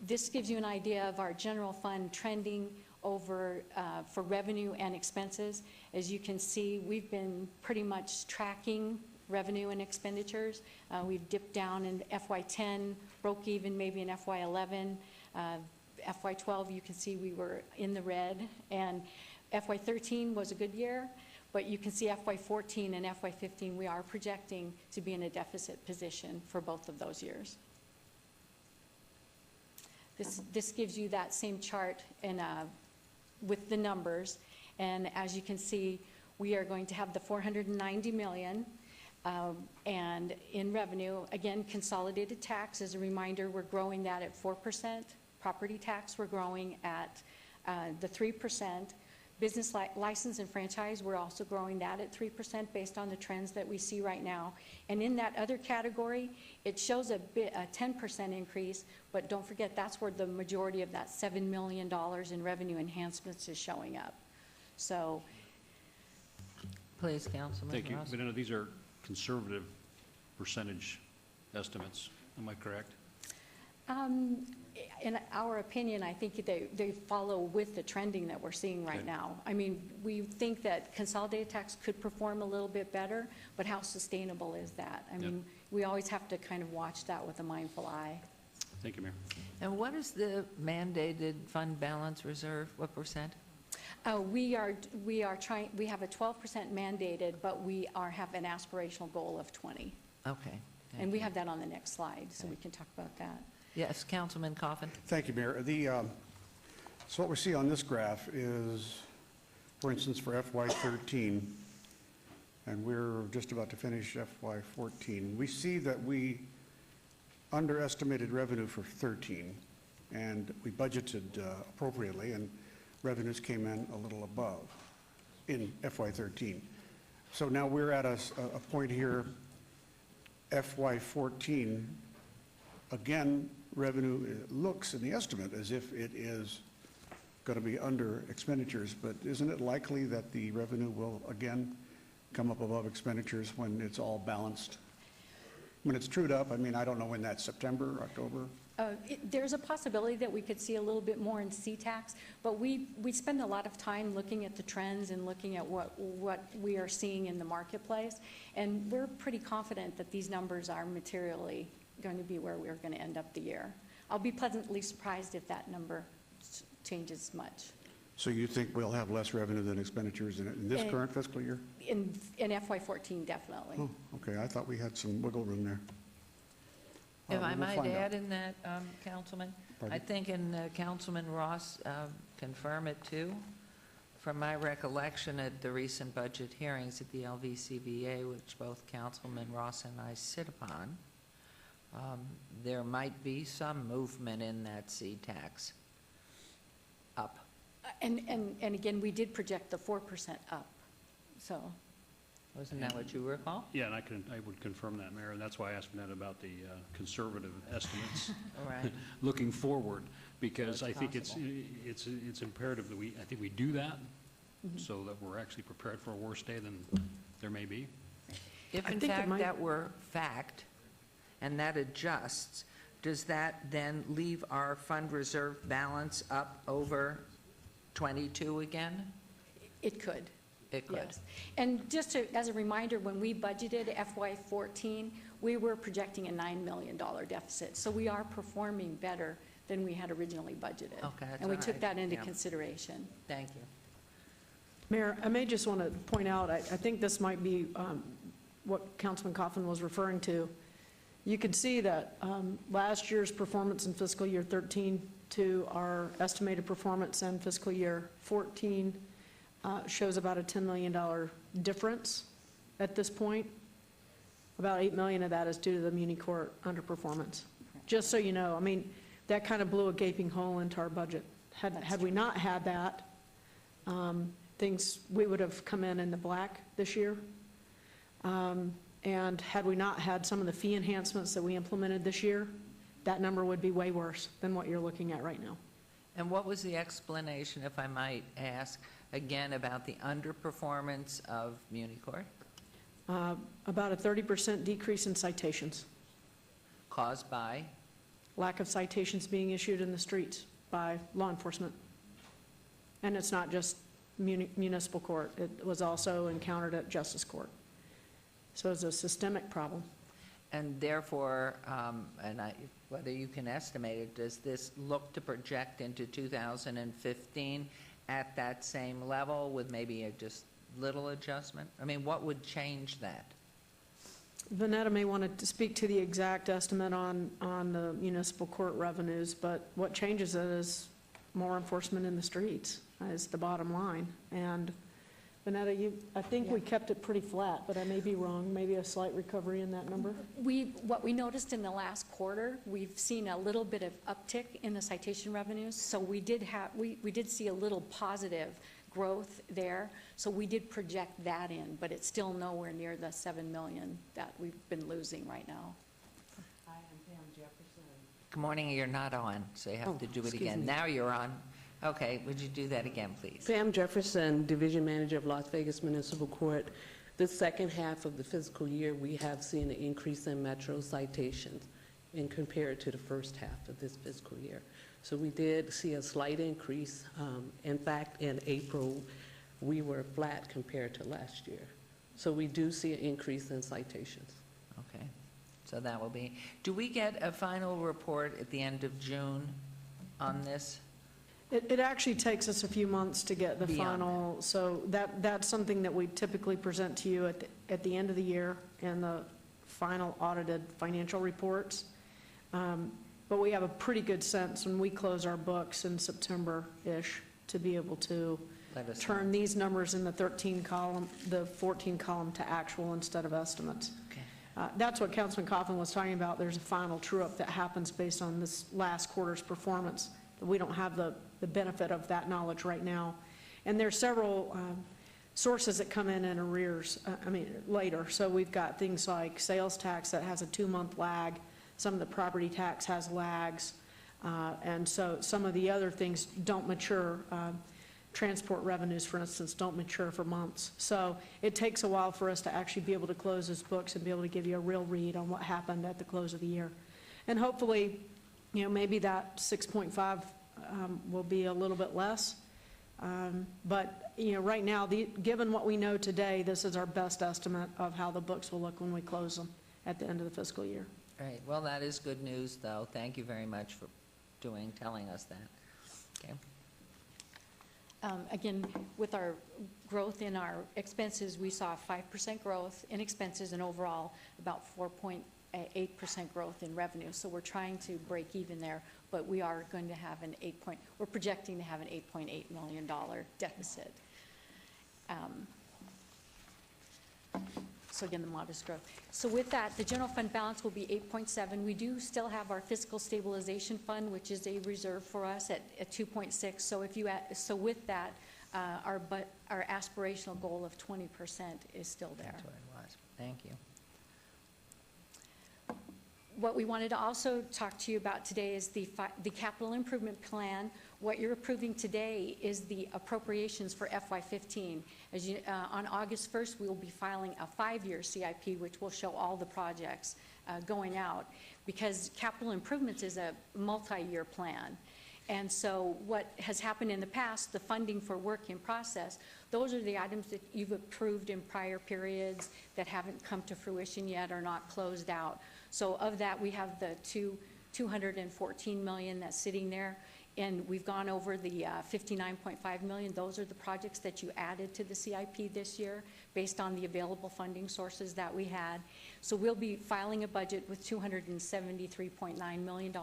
This gives you an idea of our general fund trending over for revenue and expenses. As you can see, we've been pretty much tracking revenue and expenditures. We've dipped down in FY10, broke even maybe in FY11. FY12, you can see we were in the red, and FY13 was a good year, but you can see FY14 and FY15, we are projecting to be in a deficit position for both of those years. This gives you that same chart with the numbers, and as you can see, we are going to have the $490 million, and in revenue, again, consolidated tax, as a reminder, we're growing that at 4%. Property tax, we're growing at the 3%. Business license and franchise, we're also growing that at 3% based on the trends that we see right now. And in that other category, it shows a 10% increase, but don't forget that's where the majority of that $7 million in revenue enhancements is showing up. So, please, Councilman Thank you. Ross. But I know these are conservative percentage estimates. Am I correct? in our opinion, I think they follow with the trending that we're seeing right now. I mean, we think that consolidated tax could perform a little bit better, but how sustainable is that? I mean, we always have to kind of watch that with a mindful eye. Thank you, Mayor. And what is the mandated fund balance reserve? What percent? We have a 12% mandated, but we have an aspirational goal of 20. Okay. And we have that on the next slide, so we can talk about that. Yes, Councilman Coffin. Thank you, Mayor. So what we see on this graph is, for instance, for FY13, and we're just about to finish FY14, we see that we underestimated revenue for 13, and we budgeted appropriately, and revenues came in a little above in FY13. So now we're at a point here, FY14, again, revenue looks in the estimate as if it is going to be under expenditures, but isn't it likely that the revenue will again come up above expenditures when it's all balanced? When it's trued up, I mean, I don't know when that's, September, October? There's a possibility that we could see a little bit more in C-Tax, but we spend a lot of time looking at the trends and looking at what we are seeing in the marketplace, and we're pretty confident that these numbers are materially going to be where we're going to end up the year. I'll be pleasantly surprised if that number changes much. So you think we'll have less revenue than expenditures in this current fiscal year? In FY14, definitely. Oh, okay, I thought we had some wiggle room there. If I We'll might find out. add in that, Councilman, Pardon? I think, and Councilman Ross confirm it too, from my recollection at the recent budget hearings at the LVCVA, which both Councilman Ross and I sit upon, there might be some movement in that C-Tax up. And again, we did project the 4% up, so. Wasn't that what you recall? Yeah, and I would confirm that, Mayor, and that's why I asked Annette about the conservative estimates All right. looking forward, because That's I think possible. it's imperative that I think we do that so that we're actually prepared for a worse day than there may be. If I in think it fact might- that were fact, and that adjusts, does that then leave our fund reserve balance up over 22 again? It could. It could. Yes. And just as a reminder, when we budgeted FY14, we were projecting a $9 million deficit. So we are performing better than we had originally budgeted. Okay, that's And we all took right. that into Yeah. consideration. Thank you. Mayor, I may just want to point out, I think this might be what Councilman Coughlin was referring to. You could see that last year's performance in fiscal year 13 to our estimated performance in fiscal year 14 shows about a $10 million difference at this point. About $8 million of that is due to the Muni Court underperformance. Just so you know, I mean, that kind of blew a gaping hole into our budget. Had we not had that, we would have come in the black this year. And had we not had some of the fee enhancements that we implemented this year, that number would be way worse than what you're looking at right now. And what was the explanation, if I might ask, again, about the underperformance of Muni Court About a 30% decrease in citations. caused by? Lack of citations being issued in the streets by law enforcement. And it's not just municipal court. It was also encountered at justice court. So it's a systemic problem. And therefore, whether you can estimate it, does this look to project into 2015 at that same level with maybe a just little adjustment? I mean, what would change that? Vanetta may want to speak to the exact estimate on the municipal court revenues, but what changes it is more enforcement in the streets is the bottom line. And Vanetta, I think we kept it pretty flat, but I may be wrong, maybe a slight recovery in that number? What we noticed in the last quarter, we've seen a little bit of uptick in the citation revenues. So we did see a little positive growth there. So we did project that in, but it's still nowhere near the $7 million that we've been losing right now. Hi, I'm Pam Jefferson. Good morning, you're not on, so you have to do it excuse again. me. Now you're on. Okay, would you do that again, please? Pam Jefferson, Division Manager of Las Vegas Municipal Court. The second half of the fiscal year, we have seen an increase in Metro citations and compared to the first half of this fiscal year. So we did see a slight increase. In fact, in April, we were flat compared to last year. So we do see an increase in citations. Okay, so that will be, do we get a final report at the end of June on this? It actually takes us a few months to get the Beyond final, so that's something that we typically present to you at the end of the year in the final audited financial reports. But we have a pretty good sense when we close our books in September-ish to be able to Let us turn know. these numbers in the 14 column to actual instead of estimates. Okay. That's what Councilman Coughlin was talking about. There's a final true-up that happens based on this last quarter's performance. We don't have the benefit of that knowledge right now. And there's several sources that come in arrears, later. So we've got things like sales tax that has a 2-month lag. Some of the property tax has lags. And so some of the other things don't mature. Transport revenues, for instance, don't mature for months. So it takes a while for us to actually be able to close those books and be able to give you a real read on what happened at the close of the year. And hopefully, maybe that 6.5 will be a little bit less. But right now, given what we know today, this is our best estimate of how the books will look when we close them at the end of the fiscal year. Right, well, that is good news, though. Telling us that. Okay. Again, with our growth in our expenses, we saw 5% growth in expenses and overall about 4.8% growth in revenue. So we're trying to break even there, but we are going to have we're projecting to have an $8.8 million deficit. So again, the modest growth. So with that, the general fund balance will be 8.7. We do still have our fiscal stabilization fund, which is a reserve for us at 2.6. So with that, our aspirational goal of 20% is still there. That's what it was. Thank you. What we wanted to also talk to you about today is the capital improvement plan. What you're approving today is the appropriations for FY15. On August 1st, we will be filing a 5-year CIP, which will show all the projects going out, because capital improvements is a multi-year plan. And so what has happened in the past, the funding for work in process, those are the items that you've approved in prior periods that haven't come to fruition yet or not closed out. So of that, we have the $214 million that's sitting there, and we've gone over the $59.5 million. Those are the projects that you added to the CIP this year based on the available funding sources that we had. So we'll be filing a budget with $273.9 million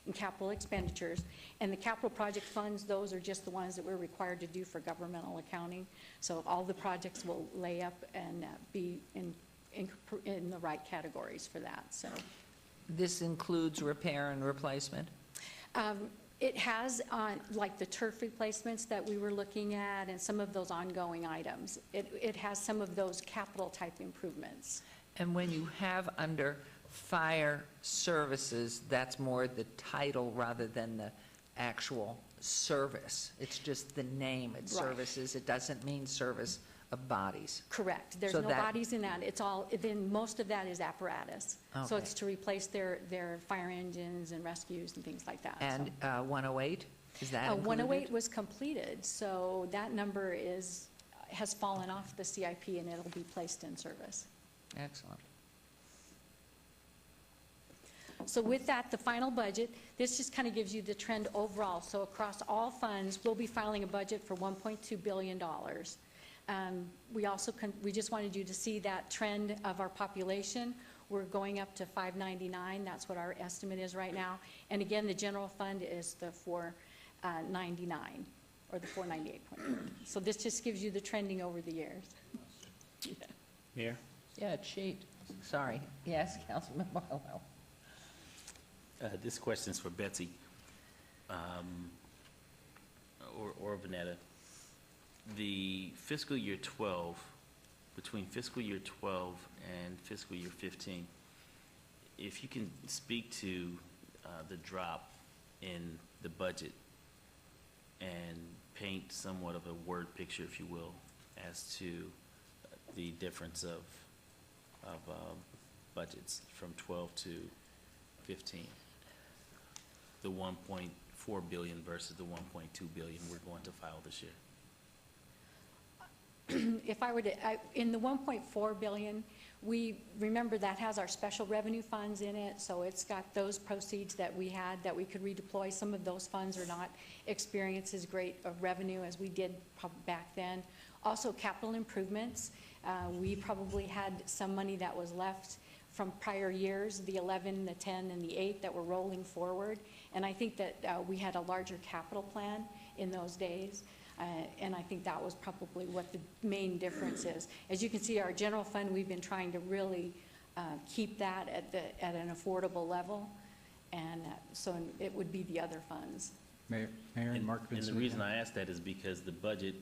in capital expenditures. And the capital project funds, those are just the ones that we're required to do for governmental accounting. So all the projects will lay up and be in the right categories for that. So this includes repair and replacement? It has, like the turf replacements that we were looking at and some of those ongoing items. It has some of those capital type improvements. And when you have under fire services, that's more the title rather than the actual service. It's just the name. It's Right. services. It doesn't mean service of bodies. Correct. There's So no that- bodies in that. It's all, then most of that is apparatus. So Okay. it's to replace their fire engines and rescues and things like that. And 108, is that included? 108 was completed, so that number has fallen off the CIP and it'll be placed in service. Excellent. So with that, the final budget, this just kind of gives you the trend overall. So across all funds, we'll be filing a budget for $1.2 billion. We just wanted you to see that trend of our population. We're going up to 599. That's what our estimate is right now. And again, the general fund is the 499 or the 498.4. So this just gives you the trending over the years. Yeah. Mayor? Yeah, cheat. Sorry. Yes, Councilman Marlowe. This question is for Betsy or Vanetta. The fiscal year 12, between fiscal year 12 and fiscal year 15, if you can speak to the drop in the budget and paint somewhat of a word picture, if you will, as to the difference of budgets from 12 to 15. The 1.4 billion versus the 1.2 billion we're going to file this year. If I were to, in the 1.4 billion, we remember that has our special revenue funds in it, so it's got those proceeds that we had that we could redeploy. Some of those funds are not experience as great of revenue as we did back then. Also, capital improvements. We probably had some money that was left from prior years, the 11, the 10, and the 8 that were rolling forward. And I think that we had a larger capital plan in those days. And I think that was probably what the main difference is. As you can see, our general fund, we've been trying to really keep that at an affordable level, and so it would be the other funds. Mayor and Mark And Vincent. the reason I ask that is because the budget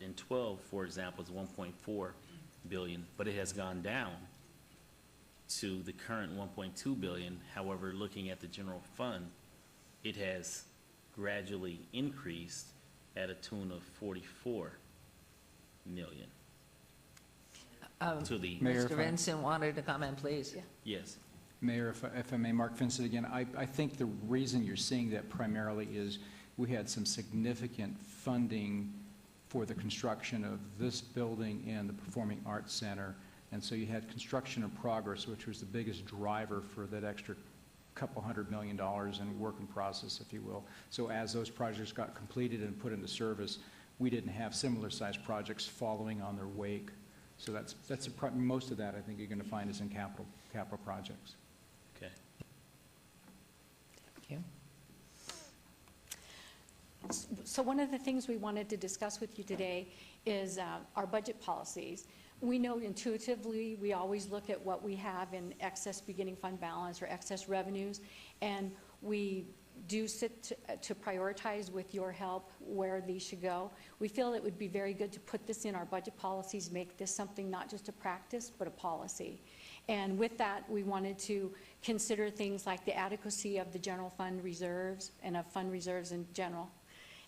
in 12, for example, is 1.4 billion, but it has gone down to the current 1.2 billion. However, looking at the general fund, it has gradually increased at a tune of 44 million. To the, Mayor, Mr. if I- Vincent wanted to comment, please. yes. Mayor, if I may, Mark Vincent again, I think the reason you're seeing that primarily is we had some significant funding for the construction of this building and the Performing Arts Center, and so you had construction in progress, which was the biggest driver for that extra couple $100 million in work in process, if you will. So as those projects got completed and put into service, we didn't have similar-sized projects following on their wake. So most of that, I think, you're going to find is in capital projects. Okay. Thank you. So one of the things we wanted to discuss with you today is our budget policies. We know intuitively we always look at what we have in excess beginning fund balance or excess revenues, and we do sit to prioritize with your help where these should go. We feel it would be very good to put this in our budget policies, make this something not just a practice, but a policy. And with that, we wanted to consider things like the adequacy of the general fund reserves and of fund reserves in general.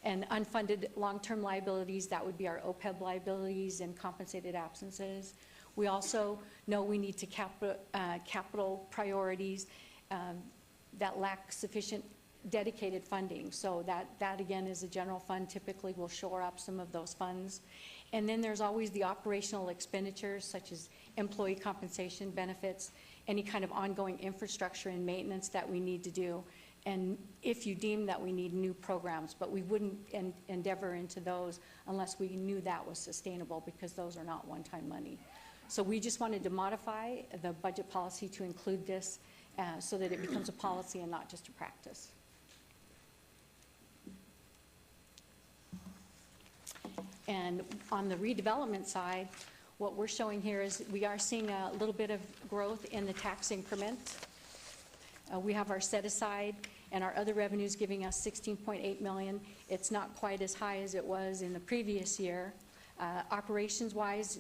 And unfunded long-term liabilities, that would be our OPEB liabilities and compensated absences. We also know we need to capital priorities that lack sufficient dedicated funding. So that again is a general fund, typically will shore up some of those funds. And then there's always the operational expenditures such as employee compensation benefits, any kind of ongoing infrastructure and maintenance that we need to do. And if you deem that we need new programs, but we wouldn't endeavor into those unless we knew that was sustainable, because those are not one-time money. So we just wanted to modify the budget policy to include this so that it becomes a policy and not just a practice. And on the redevelopment side, what we're showing here is we are seeing a little bit of growth in the tax increment. We have our set aside and our other revenues giving us $16.8 million. It's not quite as high as it was in the previous year. Operations-wise,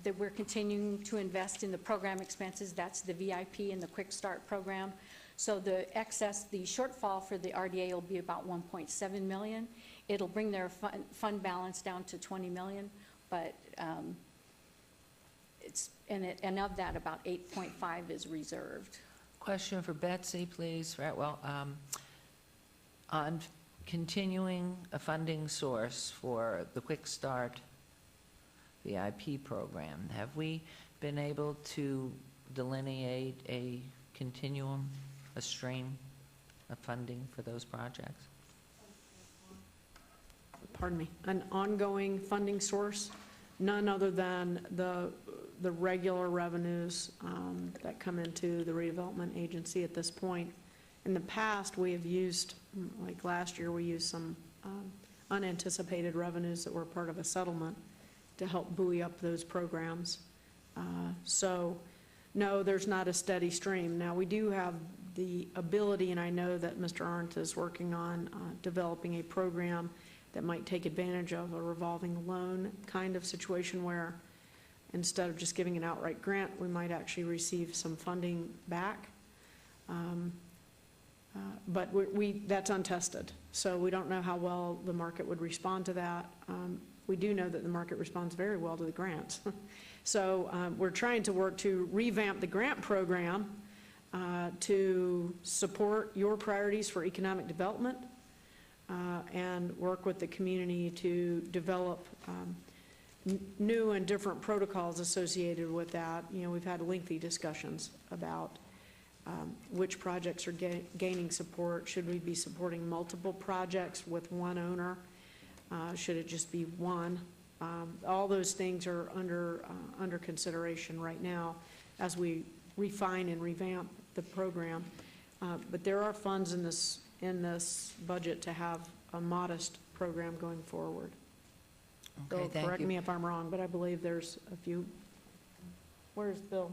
that we're continuing to invest in the program expenses. That's the VIP and the Quick Start program. So the excess, the shortfall for the RDA will be about $1.7 million. It'll bring their fund balance down to $20 million, but and of that, about 8.5 is reserved. Question for Betsy, please. Right, well, on continuing a funding source for the Quick Start VIP program, have we been able to delineate a continuum, a stream of funding for those projects? Pardon me, an ongoing funding source, none other than the regular revenues that come into the redevelopment agency at this point. In the past, we have used, like last year, we used some unanticipated revenues that were part of a settlement to help buoy up those programs. So, no, there's not a steady stream. Now, we do have the ability, and I know that Mr. Arndt is working on developing a program that might take advantage of a revolving loan kind of situation where instead of just giving an outright grant, we might actually receive some funding back. But that's untested, so we don't know how well the market would respond to that. We do know that the market responds very well to the grants. So we're trying to work to revamp the grant program to support your priorities for economic development and work with the community to develop new and different protocols associated with that. You know, we've had lengthy discussions about which projects are gaining support. Should we be supporting multiple projects with one owner? Should it just be one? All those things are under consideration right now as we refine and revamp the program. But there are funds in this budget to have a modest program going forward. Okay, Bill, thank correct you. me if I'm wrong, but I believe there's a few. Where's Bill?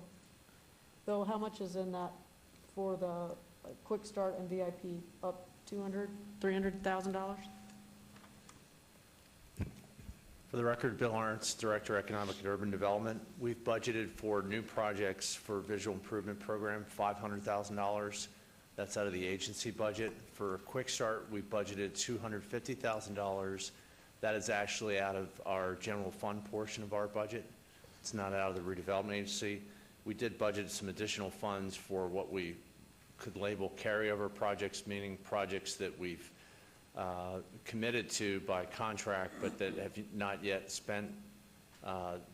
though, how much is in that for the Quick Start and VIP? Up $200,000, $300,000? For the record, Bill Arntz, Director, Economic and Urban Development. We've budgeted for new projects for visual improvement program, $500,000. That's out of the agency budget. For Quick Start, we budgeted $250,000. That is actually out of our general fund portion of our budget. It's not out of the redevelopment agency. We did budget some additional funds for what we could label carryover projects, meaning projects that we've committed to by contract, but that have not yet spent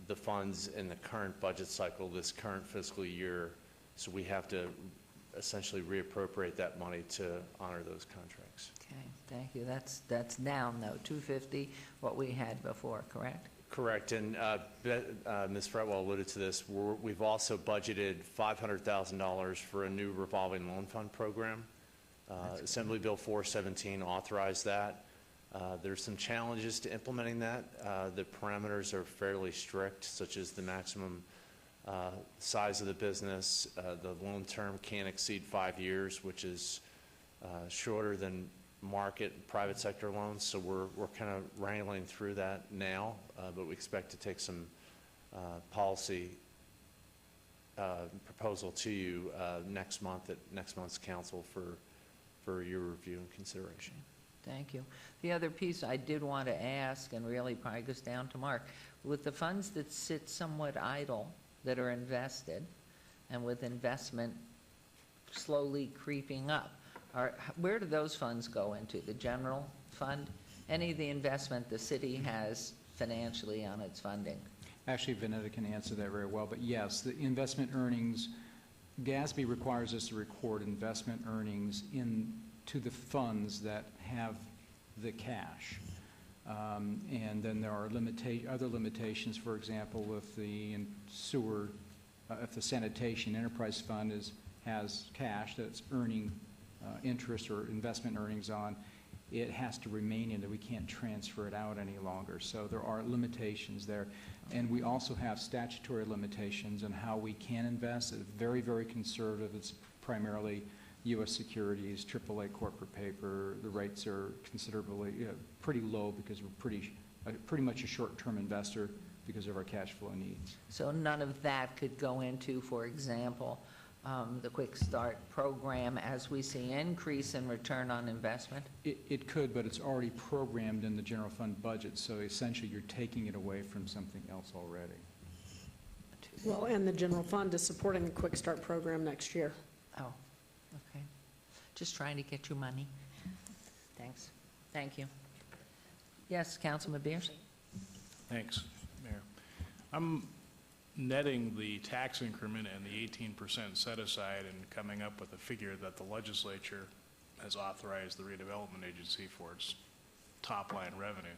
the funds in the current budget cycle, this current fiscal year. So we have to essentially reappropriate that money to honor those contracts. Okay, thank you. That's down, though, 250, what we had before, correct? Correct, and Ms. Fretwell alluded to this. We've also budgeted $500,000 for a new revolving loan fund program. Assembly Bill 417 authorized that. There's some challenges to implementing that. The parameters are fairly strict, such as the maximum size of the business. The loan term can't exceed 5 years, which is shorter than market private sector loans. So we're kind of wrangling through that now, but we expect to take some policy proposal to you next month at next month's council for your review and consideration. Thank you. The other piece I did want to ask, and really probably goes down to Mark, with the funds that sit somewhat idle that are invested, and with investment slowly creeping up, where do those funds go into? The general fund? Any of the investment the city has financially on its funding? Actually, Vanetta can answer that very well, but yes, the investment earnings, GASB requires us to record investment earnings into the funds that have the cash. And then there are other limitations. For example, if the sewer, if the sanitation enterprise fund has cash that's earning interest or investment earnings on, it has to remain in it. We can't transfer it out any longer. So there are limitations there. And we also have statutory limitations on how we can invest. It's very, very conservative. It's primarily U.S. securities, AAA corporate paper. The rates are considerably, pretty low because we're pretty much a short-term investor because of our cash flow needs. So none of that could go into, for example, the Quick Start program as we see increase in return on investment? It could, but it's already programmed in the general fund budget, so essentially you're taking it away from something else already. Well, and the general fund is supporting the Quick Start program next year. Oh, okay. Just trying to get you money. Thanks. Thank you. Yes, Councilman Beers? Thanks, Mayor. I'm netting the tax increment and the 18% set aside and coming up with a figure that the legislature has authorized the redevelopment agency for its top line revenue.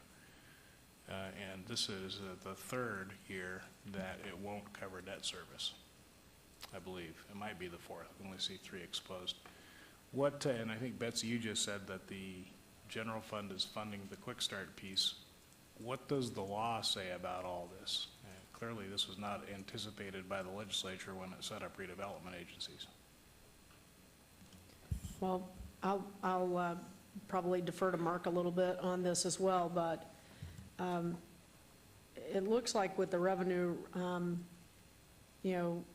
And this is the third year that it won't cover debt service, I believe. It might be the fourth. I only see 3 exposed. What, and I think Betsy, you just said that the general fund is funding the Quick Start piece. What does the law say about all this? Clearly, this was not anticipated by the legislature when it set up redevelopment agencies. Well, I'll probably defer to Mark a little bit on this as well, but it looks like with the revenue, well,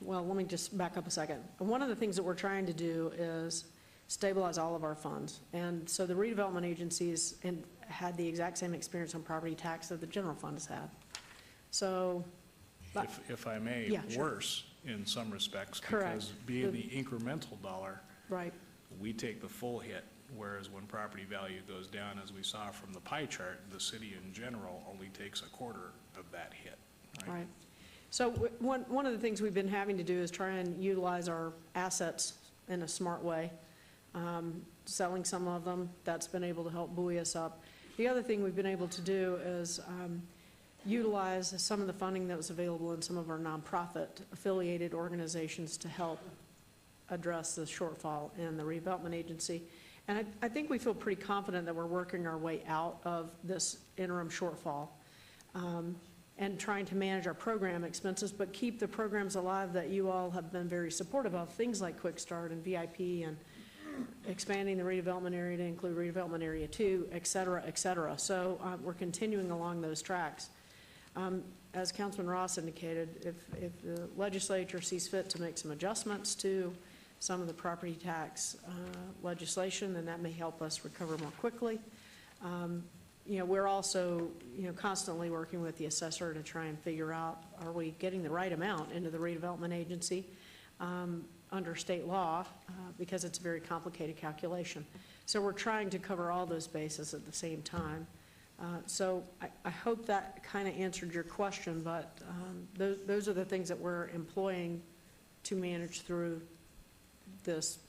let me just back up a second. One of the things that we're trying to do is stabilize all of our funds. And so the redevelopment agencies had the exact same experience on property tax that the general fund has had. So, if I may, yeah, sure. Worse in some respects. Correct. Because being the incremental dollar, right, we take the full hit, whereas when property value goes down, as we saw from the pie chart, the city in general only takes a quarter of that hit. Right. So one of the things we've been having to do is try and utilize our assets in a smart way. Selling some of them, that's been able to help buoy us up. The other thing we've been able to do is utilize some of the funding that was available in some of our nonprofit affiliated organizations to help address the shortfall in the redevelopment agency. And I think we feel pretty confident that we're working our way out of this interim shortfall. and trying to manage our program expenses, but keep the programs alive that you all have been very supportive of, things like Quick Start and VIP and expanding the redevelopment area to include redevelopment area 2, et cetera, et cetera. So we're continuing along those tracks. As Councilman Ross indicated, if the legislature sees fit to make some adjustments to some of the property tax legislation, then that may help us recover more quickly. You know, we're also, you know, constantly working with the assessor to try and figure out, are we getting the right amount into the redevelopment agency under state law, because it's a very complicated calculation. So we're trying to cover all those bases at the same time. So I hope that kind of answered your question, but those are the things that we're employing to manage through this,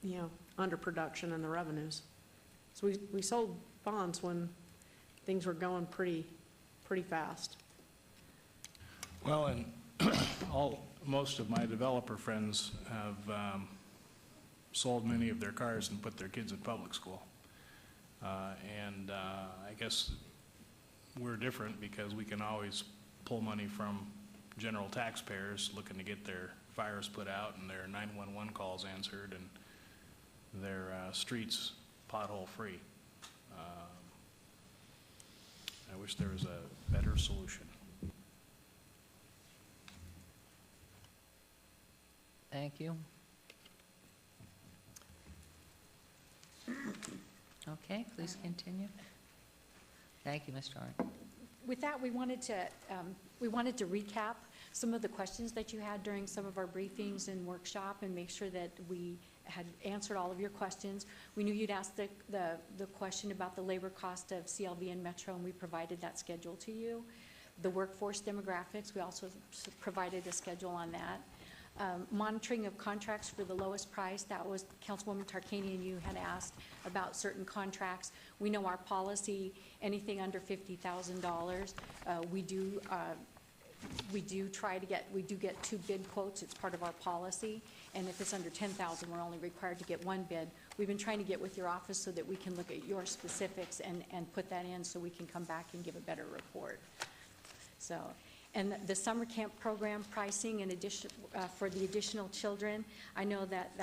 you know, underproduction in the revenues. So we sold bonds when things were going pretty fast. Well, and most of my developer friends have sold many of their cars and put their kids in public school. And I guess we're different because we can always pull money from general taxpayers looking to get their fires put out and their 911 calls answered and their streets pothole free. I wish there was a better solution. Thank you. Okay, please continue. Thank you, Mr. Hart. With that, we wanted to recap some of the questions that you had during some of our briefings and workshop and make sure that we had answered all of your questions. We knew you'd ask the question about the labor cost of CLV and Metro, and we provided that schedule to you. The workforce demographics, we also provided a schedule on that. Monitoring of contracts for the lowest price, that was Councilwoman Tarkanian, you had asked about certain contracts. We know our policy, anything under $50,000, we do get 2 bid quotes. It's part of our policy. And if it's under 10,000, we're only required to get 1 bid. We've been trying to get with your office so that we can look at your specifics and put that in so we can come back and give a better report. So, and the summer camp program pricing in addition, for the additional children, I know that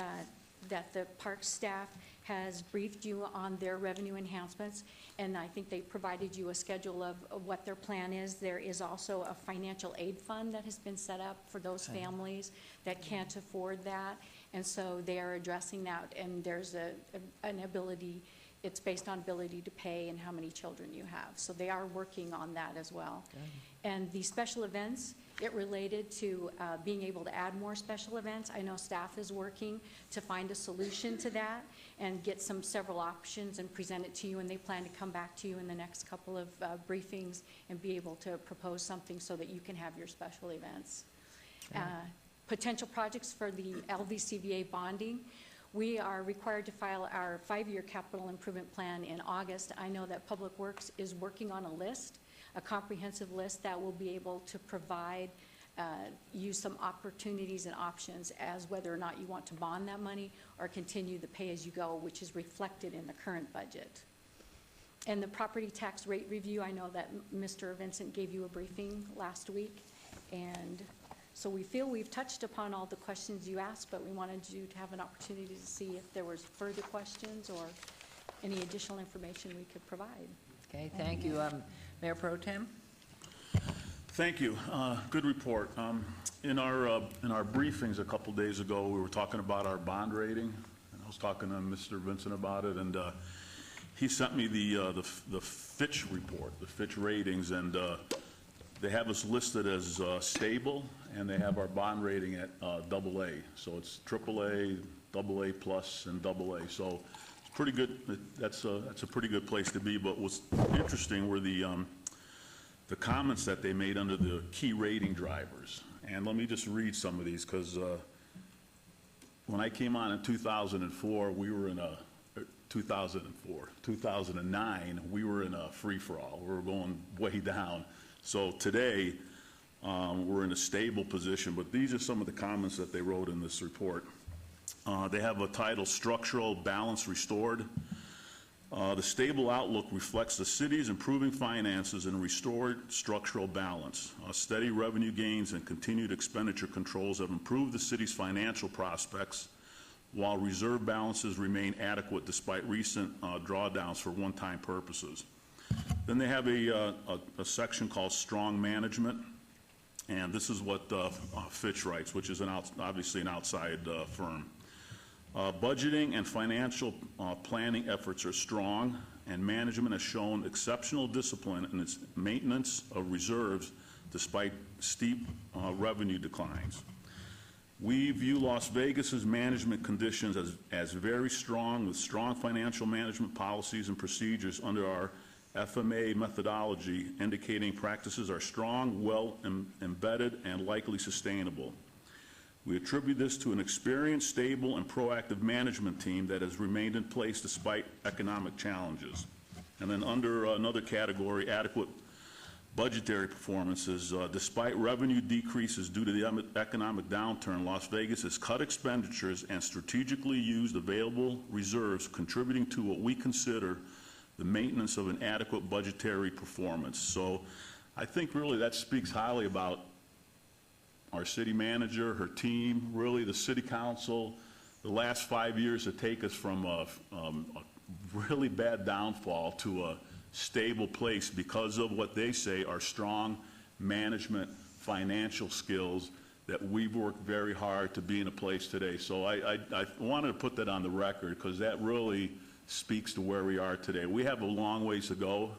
the park staff has briefed you on their revenue enhancements, and I think they provided you a schedule of what their plan is. There is also a financial aid fund that has been set up for those families that can't afford that, and so they are addressing that, and there's an ability, it's based on ability to pay and how many children you have. So they are working on that as well. Good. And the special events, it related to being able to add more special events. I know staff is working to find a solution to that and get several options and present it to you, and they plan to come back to you in the next couple of briefings and be able to propose something so that you can have your special events. Potential projects for the LVCVA bonding. We are required to file our 5-year capital improvement plan in August. I know that Public Works is working on a list, a comprehensive list that will be able to provide you some opportunities and options as whether or not you want to bond that money or continue the pay-as-you-go, which is reflected in the current budget. And the property tax rate review, I know that Mr. Vincent gave you a briefing last week, and so we feel we've touched upon all the questions you asked, but we wanted you to have an opportunity to see if there was further questions or any additional information we could provide. Okay, thank you. Mayor Pro Tem? Thank you. Good report. In our briefings a couple days ago, we were talking about our bond rating, and I was talking to Mr. Vincent about it, and he sent me the Fitch report, the Fitch ratings, and they have us listed as stable, and they have our bond rating at AA. So it's AAA, AA plus, and AA. So it's pretty good. That's a pretty good place to be. But what's interesting were the comments that they made under the key rating drivers. And let me just read some of these, because when I came on in 2004, we were in a 2009, we were in a free-for-all. We were going way down. So today, we're in a stable position, but these are some of the comments that they wrote in this report. They have a title, Structural Balance Restored. The stable outlook reflects the city's improving finances and restored structural balance. Steady revenue gains and continued expenditure controls have improved the city's financial prospects, while reserve balances remain adequate despite recent drawdowns for one-time purposes. Then they have a section called Strong Management, and this is what Fitch writes, which is obviously an outside firm. Budgeting and financial planning efforts are strong, and management has shown exceptional discipline in its maintenance of reserves despite steep revenue declines. We view Las Vegas's management conditions as very strong, with strong financial management policies and procedures under our FMA methodology, indicating practices are strong, well embedded, and likely sustainable. We attribute this to an experienced, stable, and proactive management team that has remained in place despite economic challenges. And then under another category, adequate budgetary performances. Despite revenue decreases due to the economic downturn, Las Vegas has cut expenditures and strategically used available reserves, contributing to what we consider the maintenance of an adequate budgetary performance. So I think really that speaks highly about our city manager, her team, really the city council. The last 5 years to take us from a really bad downfall to a stable place because of what they say are strong management financial skills that we've worked very hard to be in a place today. So I wanted to put that on the record because that really speaks to where we are today. We have a long ways to go,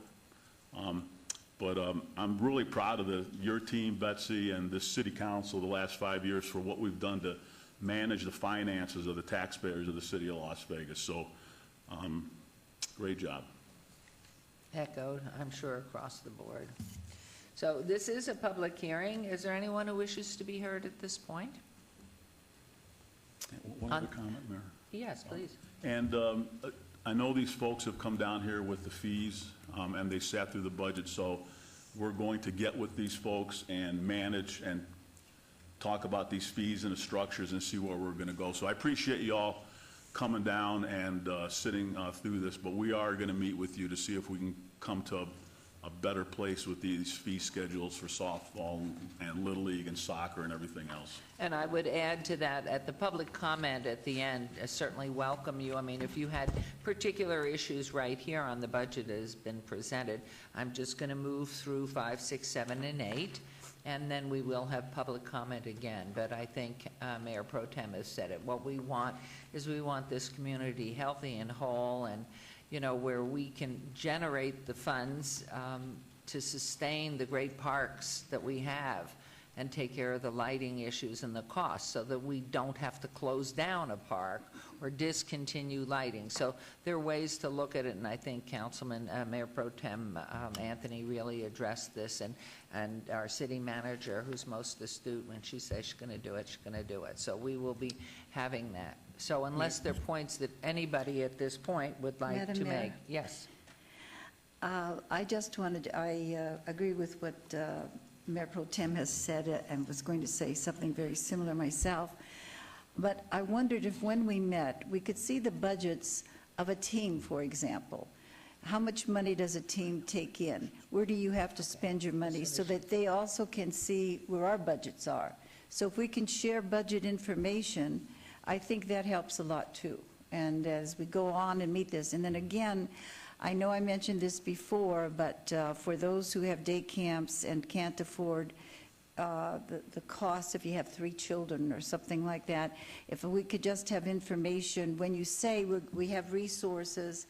but I'm really proud of your team, Betsy, and this city council the last 5 years for what we've done to manage the finances of the taxpayers of the city of Las Vegas. So great job. Echoed, I'm sure, across the board. So this is a public hearing. Is there anyone who wishes to be heard at this point? One other comment, Mayor? Yes, please. And I know these folks have come down here with the fees, and they sat through the budget, so we're going to get with these folks and manage and talk about these fees and the structures and see where we're going to go. So I appreciate you all coming down and sitting through this, but we are going to meet with you to see if we can come to a better place with these fee schedules for softball and Little League and soccer and everything else. And I would add to that, at the public comment at the end, I certainly welcome you. I mean, if you had particular issues right here on the budget that has been presented, I'm just going to move through 5, 6, 7, and 8, and then we will have public comment again. But I think Mayor Pro Tem has said it. What we want is we want this community healthy and whole, and you know, where we can generate the funds to sustain the great parks that we have and take care of the lighting issues and the costs so that we don't have to close down a park or discontinue lighting. So there are ways to look at it, and I think Mayor Pro Tem Anthony really addressed this, and our city manager, who's most astute, when she says she's going to do it, she's going to do it. So we will be having that. So unless there are points that anybody at this point would like Madam to Mayor. make. Yes. I just wanted, I agree with what Mayor Pro Tem has said and was going to say something very similar myself. But I wondered if when we met, we could see the budgets of a team, for example. How much money does a team take in? Where do you have to spend your money so that they also can see where our budgets are? So if we can share budget information, I think that helps a lot too. And as we go on and meet this, and then again, I know I mentioned this before, but for those who have day camps and can't afford the cost if you have 3 children or something like that, if we could just have information, when you say we have resources,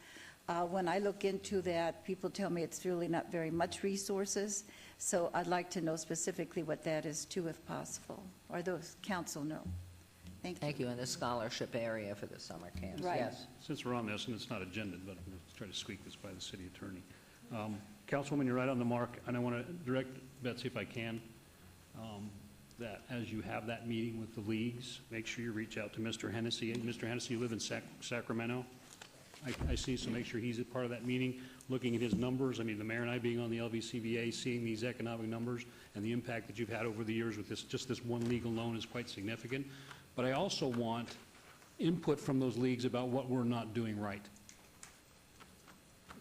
when I look into that, people tell me it's really not very much resources. So I'd like to know specifically what that is too, if possible, or those council know. Thank you. Thank you. In the scholarship area for the summer camps. Right. Yes. Since we're on this, and it's not agendaed, but I'm going to try to squeak this by the city attorney. Councilwoman, you're right on the mark, and I want to direct Betsy, if I can, that as you have that meeting with the leagues, make sure you reach out to Mr. Hennessy. Mr. Hennessy, you live in Sacramento, I see, so make sure he's a part of that meeting, looking at his numbers. I mean, the mayor and I being on the LVCVA, seeing these economic numbers and the impact that you've had over the years with just this one league alone is quite significant. But I also want input from those leagues about what we're not doing right.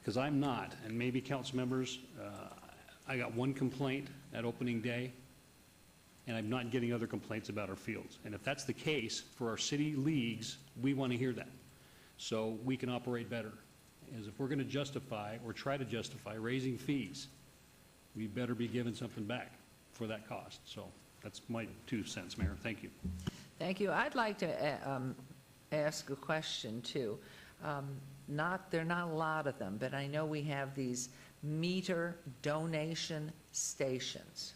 because I'm not, and maybe council members, I got one complaint at opening day, and I'm not getting other complaints about our fields. And if that's the case for our city leagues, we want to hear that, so we can operate better. As if we're going to justify or try to justify raising fees, we better be giving something back for that cost. So that's my 2 cents, Mayor. Thank you. Thank you. I'd like to ask a question, too. There are not a lot of them, but I know we have these meter donation stations,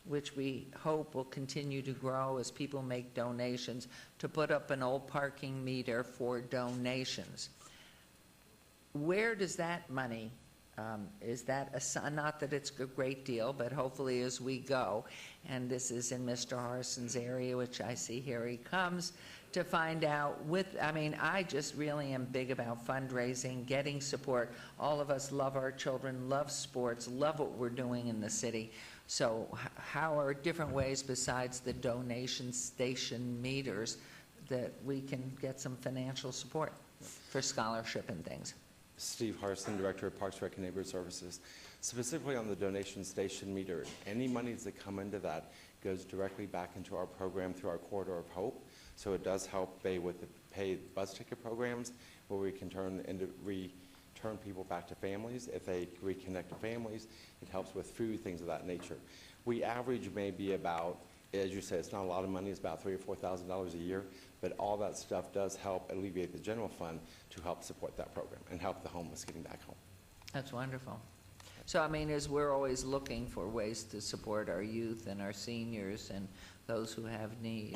which we hope will continue to grow as people make donations to put up an old parking meter for donations. Where does that money, is that, not that it's a great deal, but hopefully as we go, and this is in Mr. Harson's area, which I see here he comes, to find out I just really am big about fundraising, getting support. All of us love our children, love sports, love what we're doing in the city. So how are different ways besides the donation station meters that we can get some financial support for scholarship and things? Steve Harson, Director of Parks, Rec, and Neighborhood Services. Specifically on the donation station meter, any monies that come into that goes directly back into our program through our Corridor of Hope. So it does help pay bus ticket programs where we can return people back to families. If they reconnect to families, it helps with food, things of that nature. We average maybe about, as you said, it's not a lot of money, it's about $3,000 or $4,000 a year, but all that stuff does help alleviate the general fund to help support that program and help the homeless getting back home. That's wonderful. So, as we're always looking for ways to support our youth and our seniors and those who have need,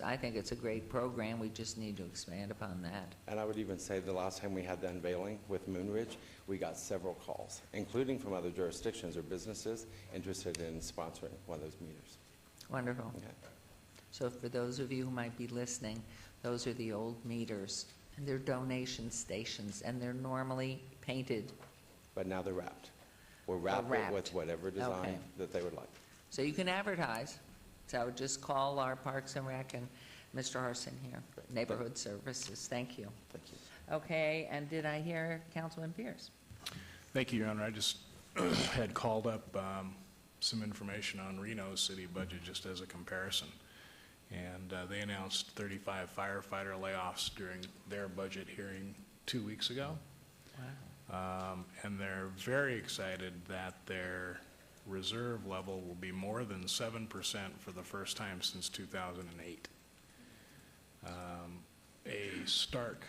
I think it's a great program. We just need to expand upon that. And I would even say the last time we had the unveiling with Moonridge, we got several calls, including from other jurisdictions or businesses interested in sponsoring one of those meters. Wonderful. Okay. So for those of you who might be listening, those are the old meters, and they're donation stations, and they're normally painted. But now they're wrapped. We're wrapped it with whatever design that they would like. So you can advertise. So just call our Parks and Rec and Mr. Harson here, Neighborhood Services. Thank you. Thank you. Okay, and did I hear Councilman Pierce? Thank you, Your Honor. I just had called up some information on Reno's city budget just as a comparison. And they announced 35 firefighter layoffs during their budget hearing 2 weeks ago. Wow. And they're very excited that their reserve level will be more than 7% for the first time since 2008. A stark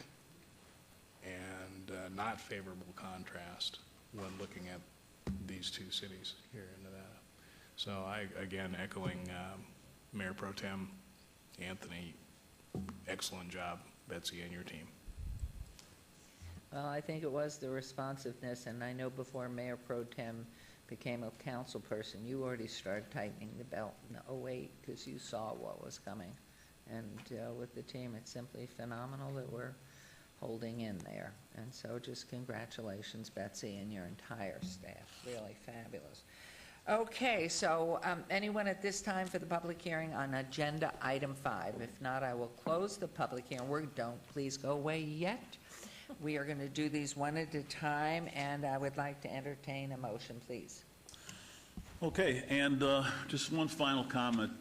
and not favorable contrast when looking at these two cities here in Nevada. So again, echoing Mayor Pro Tem Anthony, excellent job, Betsy, and your team. Well, I think it was the responsiveness, and I know before Mayor Pro Tem became a council person, you already started tightening the belt in 2008 because you saw what was coming. And with the team, it's simply phenomenal that we're holding in there. And so just congratulations, Betsy, and your entire staff. Really fabulous. Okay, so anyone at this time for the public hearing on agenda item 5? If not, I will close the public hearing. Don't please go away yet. We are going to do these one at a time, and I would like to entertain a motion, please. Okay, and just one final comment.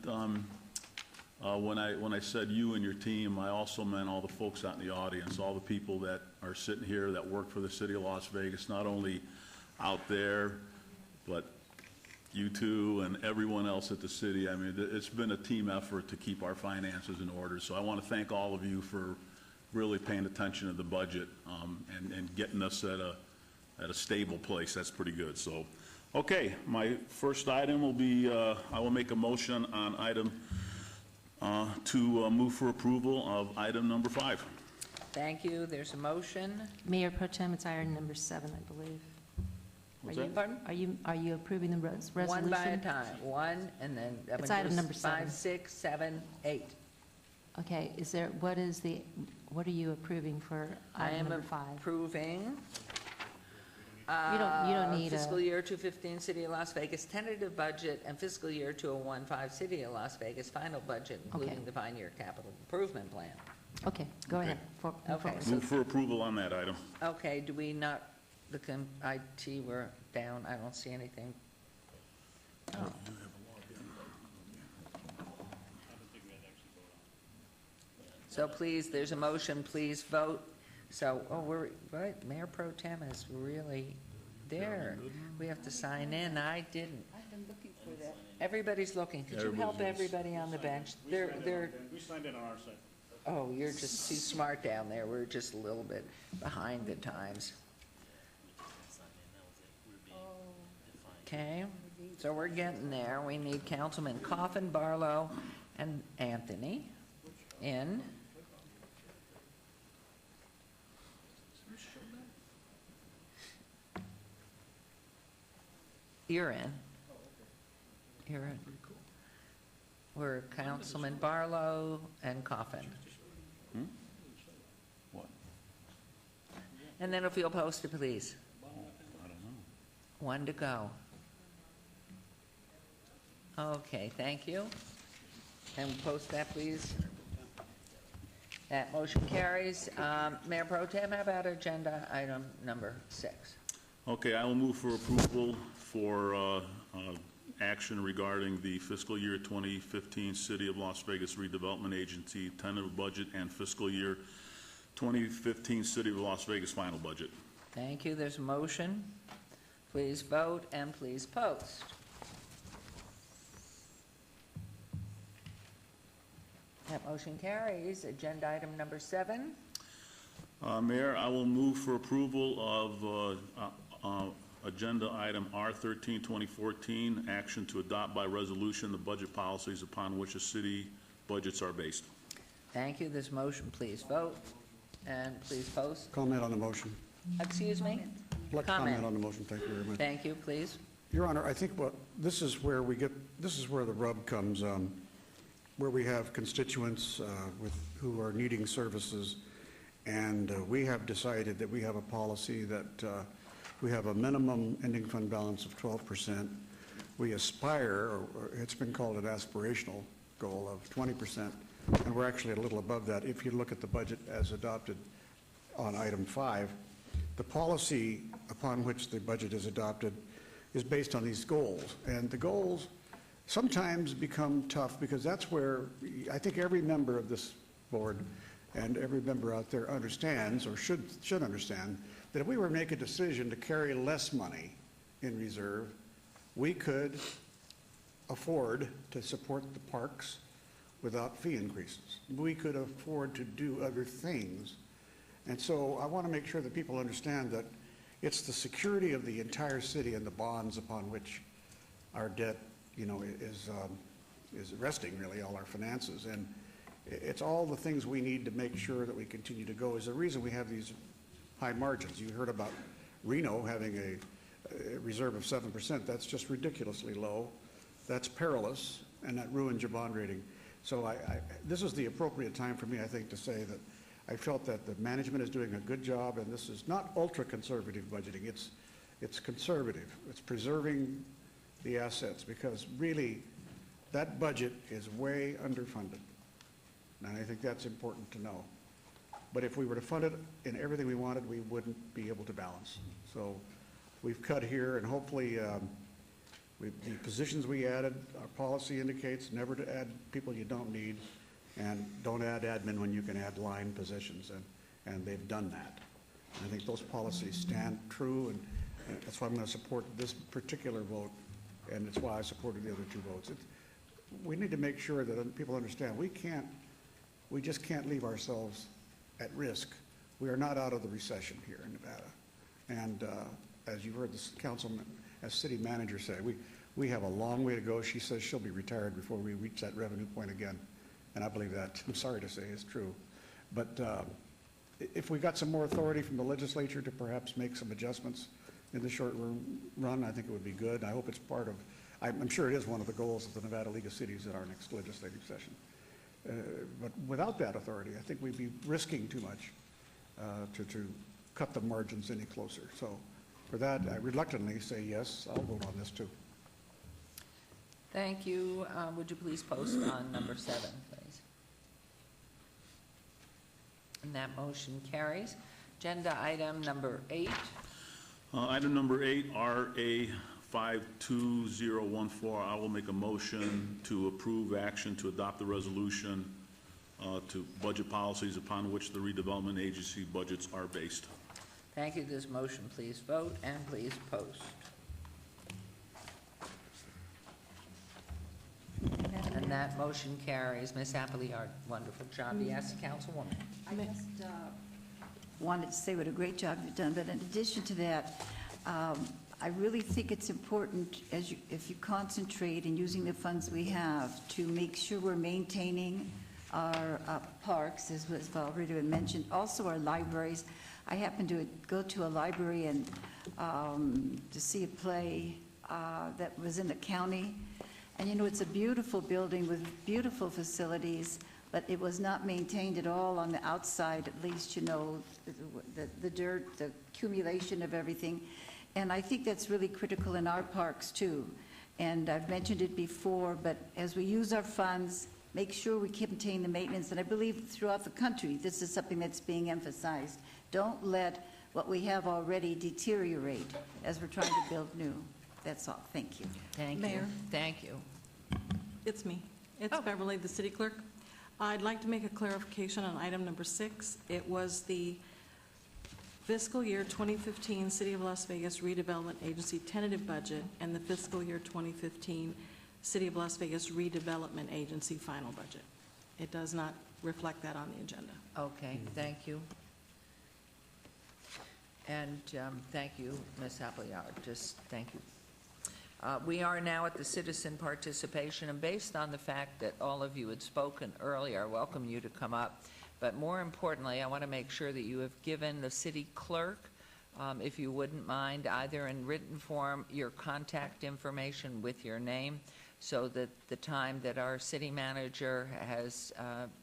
When I said you and your team, I also meant all the folks out in the audience, all the people that are sitting here that work for the city of Las Vegas, not only out there, but you two and everyone else at the city. I mean, it's been a team effort to keep our finances in order. So I want to thank all of you for really paying attention to the budget and getting us at a stable place. That's pretty good. So, okay, my first item will be, I will make a motion on item to move for approval of item number 5. Thank you. There's a motion. Mayor Pro Tem, it's item number 7, I believe. What's that? Pardon? Are you approving the resolution? One by a time. One, and then It's item number 7. 5, 6, 7, 8. Okay, what are you approving for item number 5? I am approving You don't need fiscal year 2015 City of Las Vegas tentative budget and fiscal year 2015 City of Las Vegas final budget, including the Pioneer Capital Improvement Plan. Okay, go ahead. Okay. Move for approval on that item. Okay, do we not IT were down. I don't see anything. Oh. So please, there's a motion, please vote. So, what? Mayor Pro Tem is really there. We have to sign in. I didn't. I've been looking for that. Everybody's looking. Could you help everybody on the bench? They're. We signed in on our side. Oh, you're just too smart down there. We're just a little bit behind at times. Okay, so we're getting there. We need Councilman Coffin, Barlow, and Anthony in. You're in. You're in. We're Councilman Barlow and Coffin. What? And then if you'll post it, please. I don't know. One to go. Okay, thank you. And post that, please. That motion carries. Mayor Pro Tem, how about agenda item number 6? Okay, I will move for approval for action regarding the fiscal year 2015 City of Las Vegas Redevelopment Agency tentative budget and fiscal year 2015 City of Las Vegas final budget. Thank you. There's a motion. Please vote and please post. That motion carries. Agenda item number 7. Mayor, I will move for approval of agenda item R13, 2014, action to adopt by resolution the budget policies upon which the city budgets are based. Thank you. This motion, please vote and please post. Comment on the motion. Excuse me? I'd like to comment on the motion. Thank you very much. Thank you, please. Your Honor, I think this is where the rub comes, where we have constituents who are needing services, and we have decided that we have a policy that we have a minimum ending fund balance of 12%. We aspire, or it's been called an aspirational goal of 20%, and we're actually a little above that. If you look at the budget as adopted on item 5, the policy upon which the budget is adopted is based on these goals. And the goals sometimes become tough because that's where I think every member of this board and every member out there understands, or should understand, that if we were to make a decision to carry less money in reserve, we could afford to support the parks without fee increases. We could afford to do other things. And so I want to make sure that people understand that it's the security of the entire city and the bonds upon which our debt, is resting, really, all our finances. And it's all the things we need to make sure that we continue to go is the reason we have these high margins. You heard about Reno having a reserve of 7%. That's just ridiculously low. That's perilous, and that ruins your bond rating. So this is the appropriate time for me, I think, to say that I felt that the management is doing a good job, and this is not ultra-conservative budgeting. It's conservative. It's preserving the assets, because really that budget is way underfunded. And I think that's important to know. But if we were to fund it in everything we wanted, we wouldn't be able to balance. So we've cut here, and hopefully the positions we added, our policy indicates never to add people you don't need, and don't add admin when you can add line positions, and they've done that. And I think those policies stand true, and that's why I'm going to support this particular vote, and it's why I supported the other 2 votes. We need to make sure that people understand we just can't leave ourselves at risk. We are not out of the recession here in Nevada. And as you heard the councilman, as city manager say, we have a long way to go. She says she'll be retired before we reach that revenue point again. And I believe that, I'm sorry to say, is true. But if we got some more authority from the legislature to perhaps make some adjustments in the short run, I think it would be good. I hope it's part of, I'm sure it is one of the goals of the Nevada League of Cities at our next legislative session. But without that authority, I think we'd be risking too much to cut the margins any closer. So for that, I reluctantly say yes, I'll vote on this too. Thank you. Would you please post on number 7, please? And that motion carries. Agenda item number 8. Item number 8, RA 52014. I will make a motion to approve action to adopt the resolution to budget policies upon which the redevelopment agency budgets are based. Thank you. This motion, please vote and please post. And that motion carries. Ms. Appleyard, wonderful job. Yes, Councilwoman. I just wanted to say what a great job you've done, but in addition to that, I really think it's important if you concentrate in using the funds we have to make sure we're maintaining our parks, as was already been mentioned, also our libraries. I happened to go to a library and to see a play that was in the county. And you know, it's a beautiful building with beautiful facilities, but it was not maintained at all on the outside, at least, you know, the dirt, the accumulation of everything. And I think that's really critical in our parks too. And I've mentioned it before, but as we use our funds, make sure we maintain the maintenance. And I believe throughout the country, this is something that's being emphasized. Don't let what we have already deteriorate as we're trying to build new. That's all. Thank you. Thank you. Mayor. Thank you. It's me. It's Beverly, the city clerk. I'd like to make a clarification on item number 6. It was the fiscal year 2015 City of Las Vegas Redevelopment Agency tentative budget and the fiscal year 2015 City of Las Vegas Redevelopment Agency final budget. It does not reflect that on the agenda. Okay, thank you. And thank you, Ms. Appleyard. Just thank you. We are now at the citizen participation, and based on the fact that all of you had spoken earlier, I welcome you to come up. But more importantly, I want to make sure that you have given the city clerk, if you wouldn't mind, either in written form, your contact information with your name, so that the time that our city manager has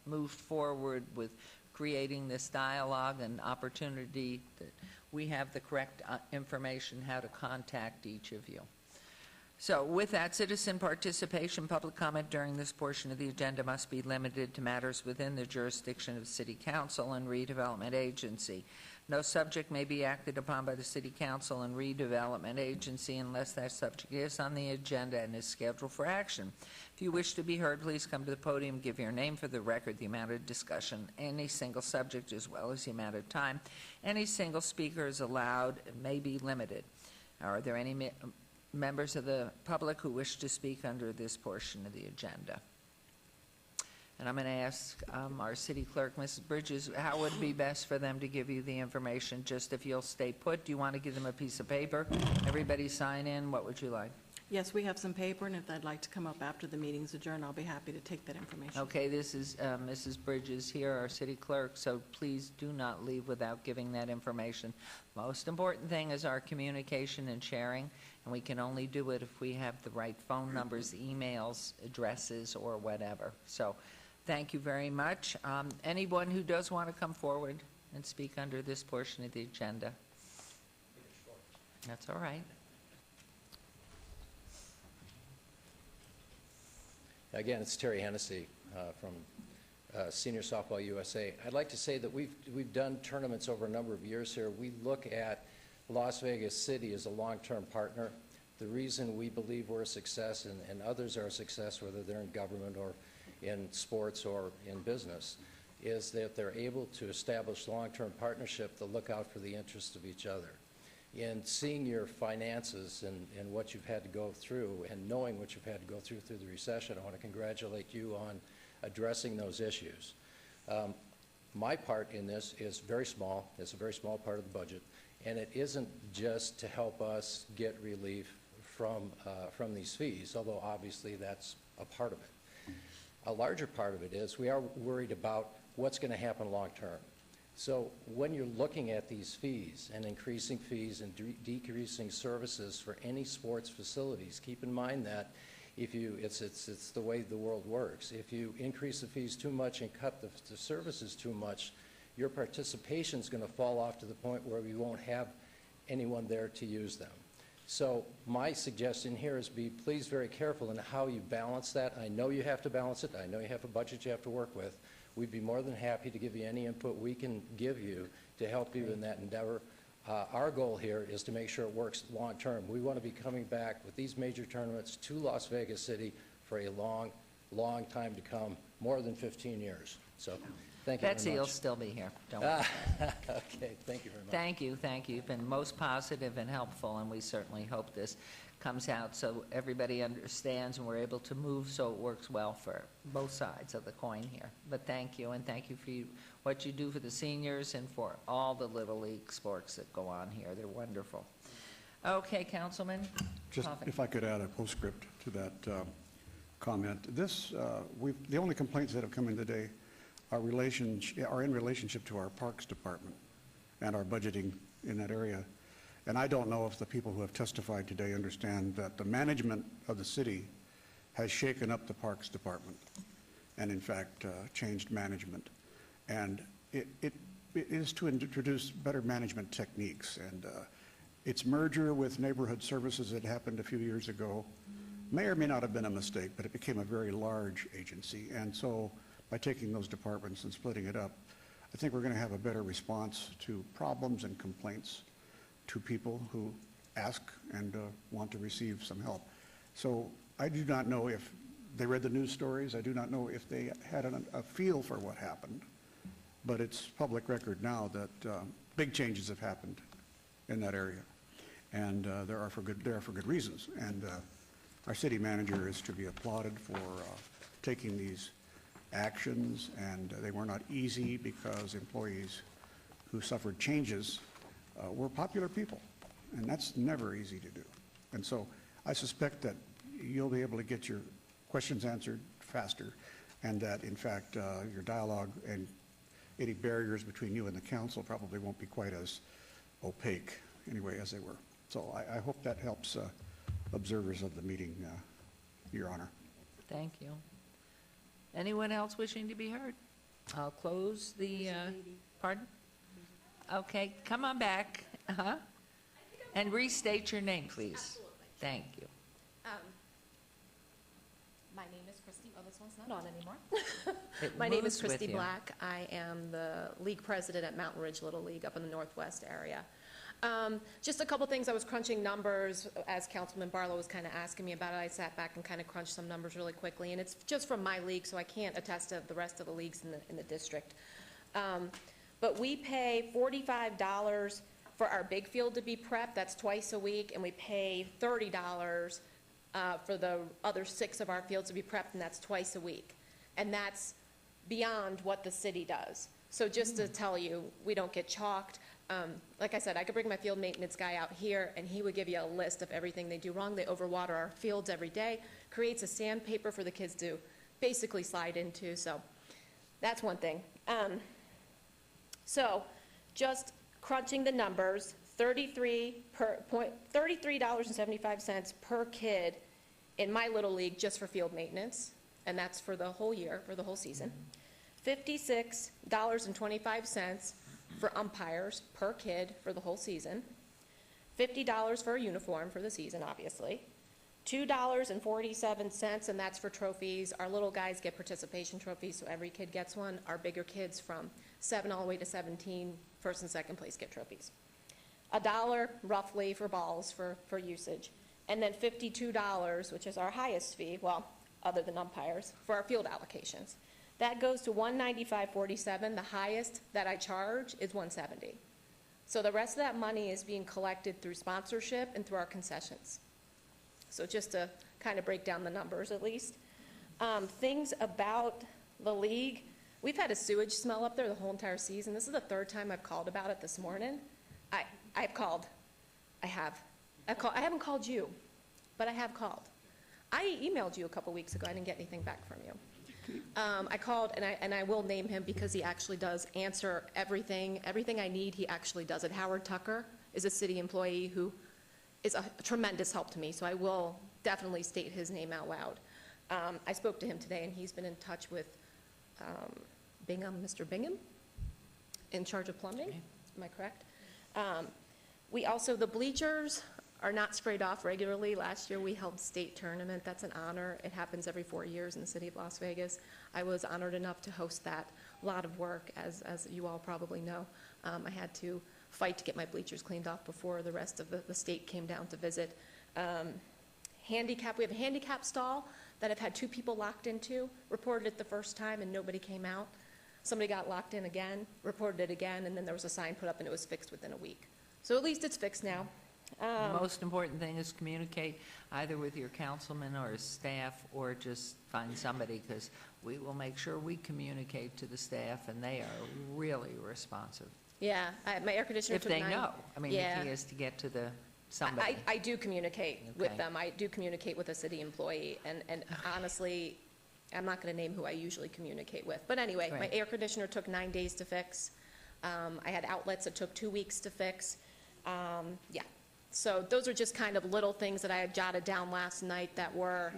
moved forward with creating this dialogue and opportunity, that we have the correct information how to contact each of you. So with that, citizen participation, public comment during this portion of the agenda must be limited to matters within the jurisdiction of City Council and Redevelopment Agency. No subject may be acted upon by the City Council and Redevelopment Agency unless that subject is on the agenda and is scheduled for action. If you wish to be heard, please come to the podium, give your name for the record, the amount of discussion, any single subject, as well as the amount of time any single speaker is allowed may be limited. Are there any members of the public who wish to speak under this portion of the agenda? And I'm going to ask our city clerk, Mrs. Bridges, how would it be best for them to give you the information? Just if you'll stay put, do you want to give them a piece of paper? Everybody sign in? What would you like? Yes, we have some paper, and if they'd like to come up after the meeting's adjourned, I'll be happy to take that information. Okay, this is Mrs. Bridges here, our city clerk, so please do not leave without giving that information. Most important thing is our communication and sharing, and we can only do it if we have the right phone numbers, emails, addresses, or whatever. So thank you very much. Anyone who does want to come forward and speak under this portion of the agenda? That's all right. Again, it's Terry Hennessy from Senior Softball USA. I'd like to say that we've done tournaments over a number of years here. We look at Las Vegas City as a long-term partner. The reason we believe we're a success and others are a success, whether they're in government or in sports or in business, is that they're able to establish long-term partnership to look out for the interests of each other. In seeing your finances and what you've had to go through and knowing what you've had to go through the recession, I want to congratulate you on addressing those issues. My part in this is very small. It's a very small part of the budget, and it isn't just to help us get relief from these fees, although obviously that's a part of it. A larger part of it is we are worried about what's going to happen long term. So when you're looking at these fees and increasing fees and decreasing services for any sports facilities, keep in mind that it's the way the world works. If you increase the fees too much and cut the services too much, your participation is going to fall off to the point where you won't have anyone there to use them. So my suggestion here is be please very careful in how you balance that. I know you have to balance it. I know you have a budget you have to work with. We'd be more than happy to give you any input we can give you to help you in that endeavor. Our goal here is to make sure it works long-term. We want to be coming back with these major tournaments to Las Vegas City for a long, long time to come, more than 15 years. So, thank you very much. Betsy will still be here, don't worry. Okay, thank you very much. Thank you, thank you. You've been most positive and helpful, and we certainly hope this comes out so everybody understands and we're able to move so it works well for both sides of the coin here. But thank you, and thank you for what you do for the seniors and for all the Little League sports that go on here. They're wonderful. Okay, Councilman Just Coffin. if I could add a postscript to that comment. The only complaints that have come in today are in relationship to our Parks Department and our budgeting in that area. And I don't know if the people who have testified today understand that the management of the city has shaken up the Parks Department and in fact changed management. And it is to introduce better management techniques. And its merger with Neighborhood Services that happened a few years ago may or may not have been a mistake, but it became a very large agency. And so by taking those departments and splitting it up, I think we're going to have a better response to problems and complaints to people who ask and want to receive some help. So I do not know if they read the news stories. I do not know if they had a feel for what happened. But it's public record now that big changes have happened in that area. And they are for good reasons. And our city manager is to be applauded for taking these actions. And they were not easy because employees who suffered changes were popular people, and that's never easy to do. And so I suspect that you'll be able to get your questions answered faster, and that, in fact, your dialogue and any barriers between you and the council probably won't be quite as opaque, anyway, as they were. So I hope that helps observers of the meeting, Your Honor. Thank you. Anyone else wishing to be heard? I'll close the, pardon? Okay, come on back. And restate your name, please. Absolutely. Thank you. My name is Christy. Oh, this one's not on anymore. It My name is moves with Christy you. Black. I am the league president at Mountain Ridge Little League up in the Northwest area. Just a couple things. I was crunching numbers as Councilman Barlow was kind of asking me about it. I sat back and kind of crunched some numbers really quickly, and it's just from my league, so I can't attest to the rest of the leagues in the district. But we pay $45 for our big field to be prepped. That's twice a week, and we pay $30 for the other 6 of our fields to be prepped, and that's twice a week. And that's beyond what the city does. So just to tell you, we don't get chalked. Like I said, I could bring my field maintenance guy out here, and he would give you a list of everything they do wrong. They overwater our fields every day, creates a sandpaper for the kids to basically slide into. So that's one thing. So just crunching the numbers, $33.75 per kid in my little league just for field maintenance, and that's for the whole year, for the whole season. $56.25 for umpires per kid for the whole season. $50 for a uniform for the season, obviously. $2.47, and that's for trophies. Our little guys get participation trophies, so every kid gets one. Our bigger kids from 7 all the way to 17, first and second place, get trophies. $1 roughly for balls for usage. And then $52, which is our highest fee, well, other than umpires, for our field allocations. That goes to $195.47. The highest that I charge is $170. So the rest of that money is being collected through sponsorship and through our concessions. So just to kind of break down the numbers at least. Things about the league, we've had a sewage smell up there the whole entire season. This is the 3rd time I've called about it this morning. I haven't called you, but I have called. I emailed you a couple weeks ago. I didn't get anything back from you. I called, and I will name him because he actually does answer everything I need. He actually does it. Howard Tucker is a city employee who is a tremendous help to me, so I will definitely state his name out loud. I spoke to him today, and he's been in touch with Bingham, Mr. Bingham, in charge of plumbing. Okay. Am I correct? We also, the bleachers are not sprayed off regularly. Last year we held state tournament. That's an honor. It happens every 4 years in the city of Las Vegas. I was honored enough to host that. A lot of work, as you all probably know. I had to fight to get my bleachers cleaned off before the rest of the state came down to visit. Handicap, we have a handicap stall that I've had 2 people locked into, reported it the first time and nobody came out. Somebody got locked in again, reported it again, and then there was a sign put up and it was fixed within a week. So at least it's fixed now. The most important thing is communicate either with your councilman or his staff, or just find somebody, because we will make sure we communicate to the staff, and they are really responsive. Yeah, my air conditioner If took they 9 know. I mean, the Yeah. key is to get to the somebody. I do communicate with Okay. them. I do communicate with a city employee, and honestly, I'm not going to name who I usually communicate with. But anyway, my Right. air conditioner took 9 days to fix. I had outlets that took 2 weeks to fix. Yeah. So those are just kind of little things that I had jotted down last night that were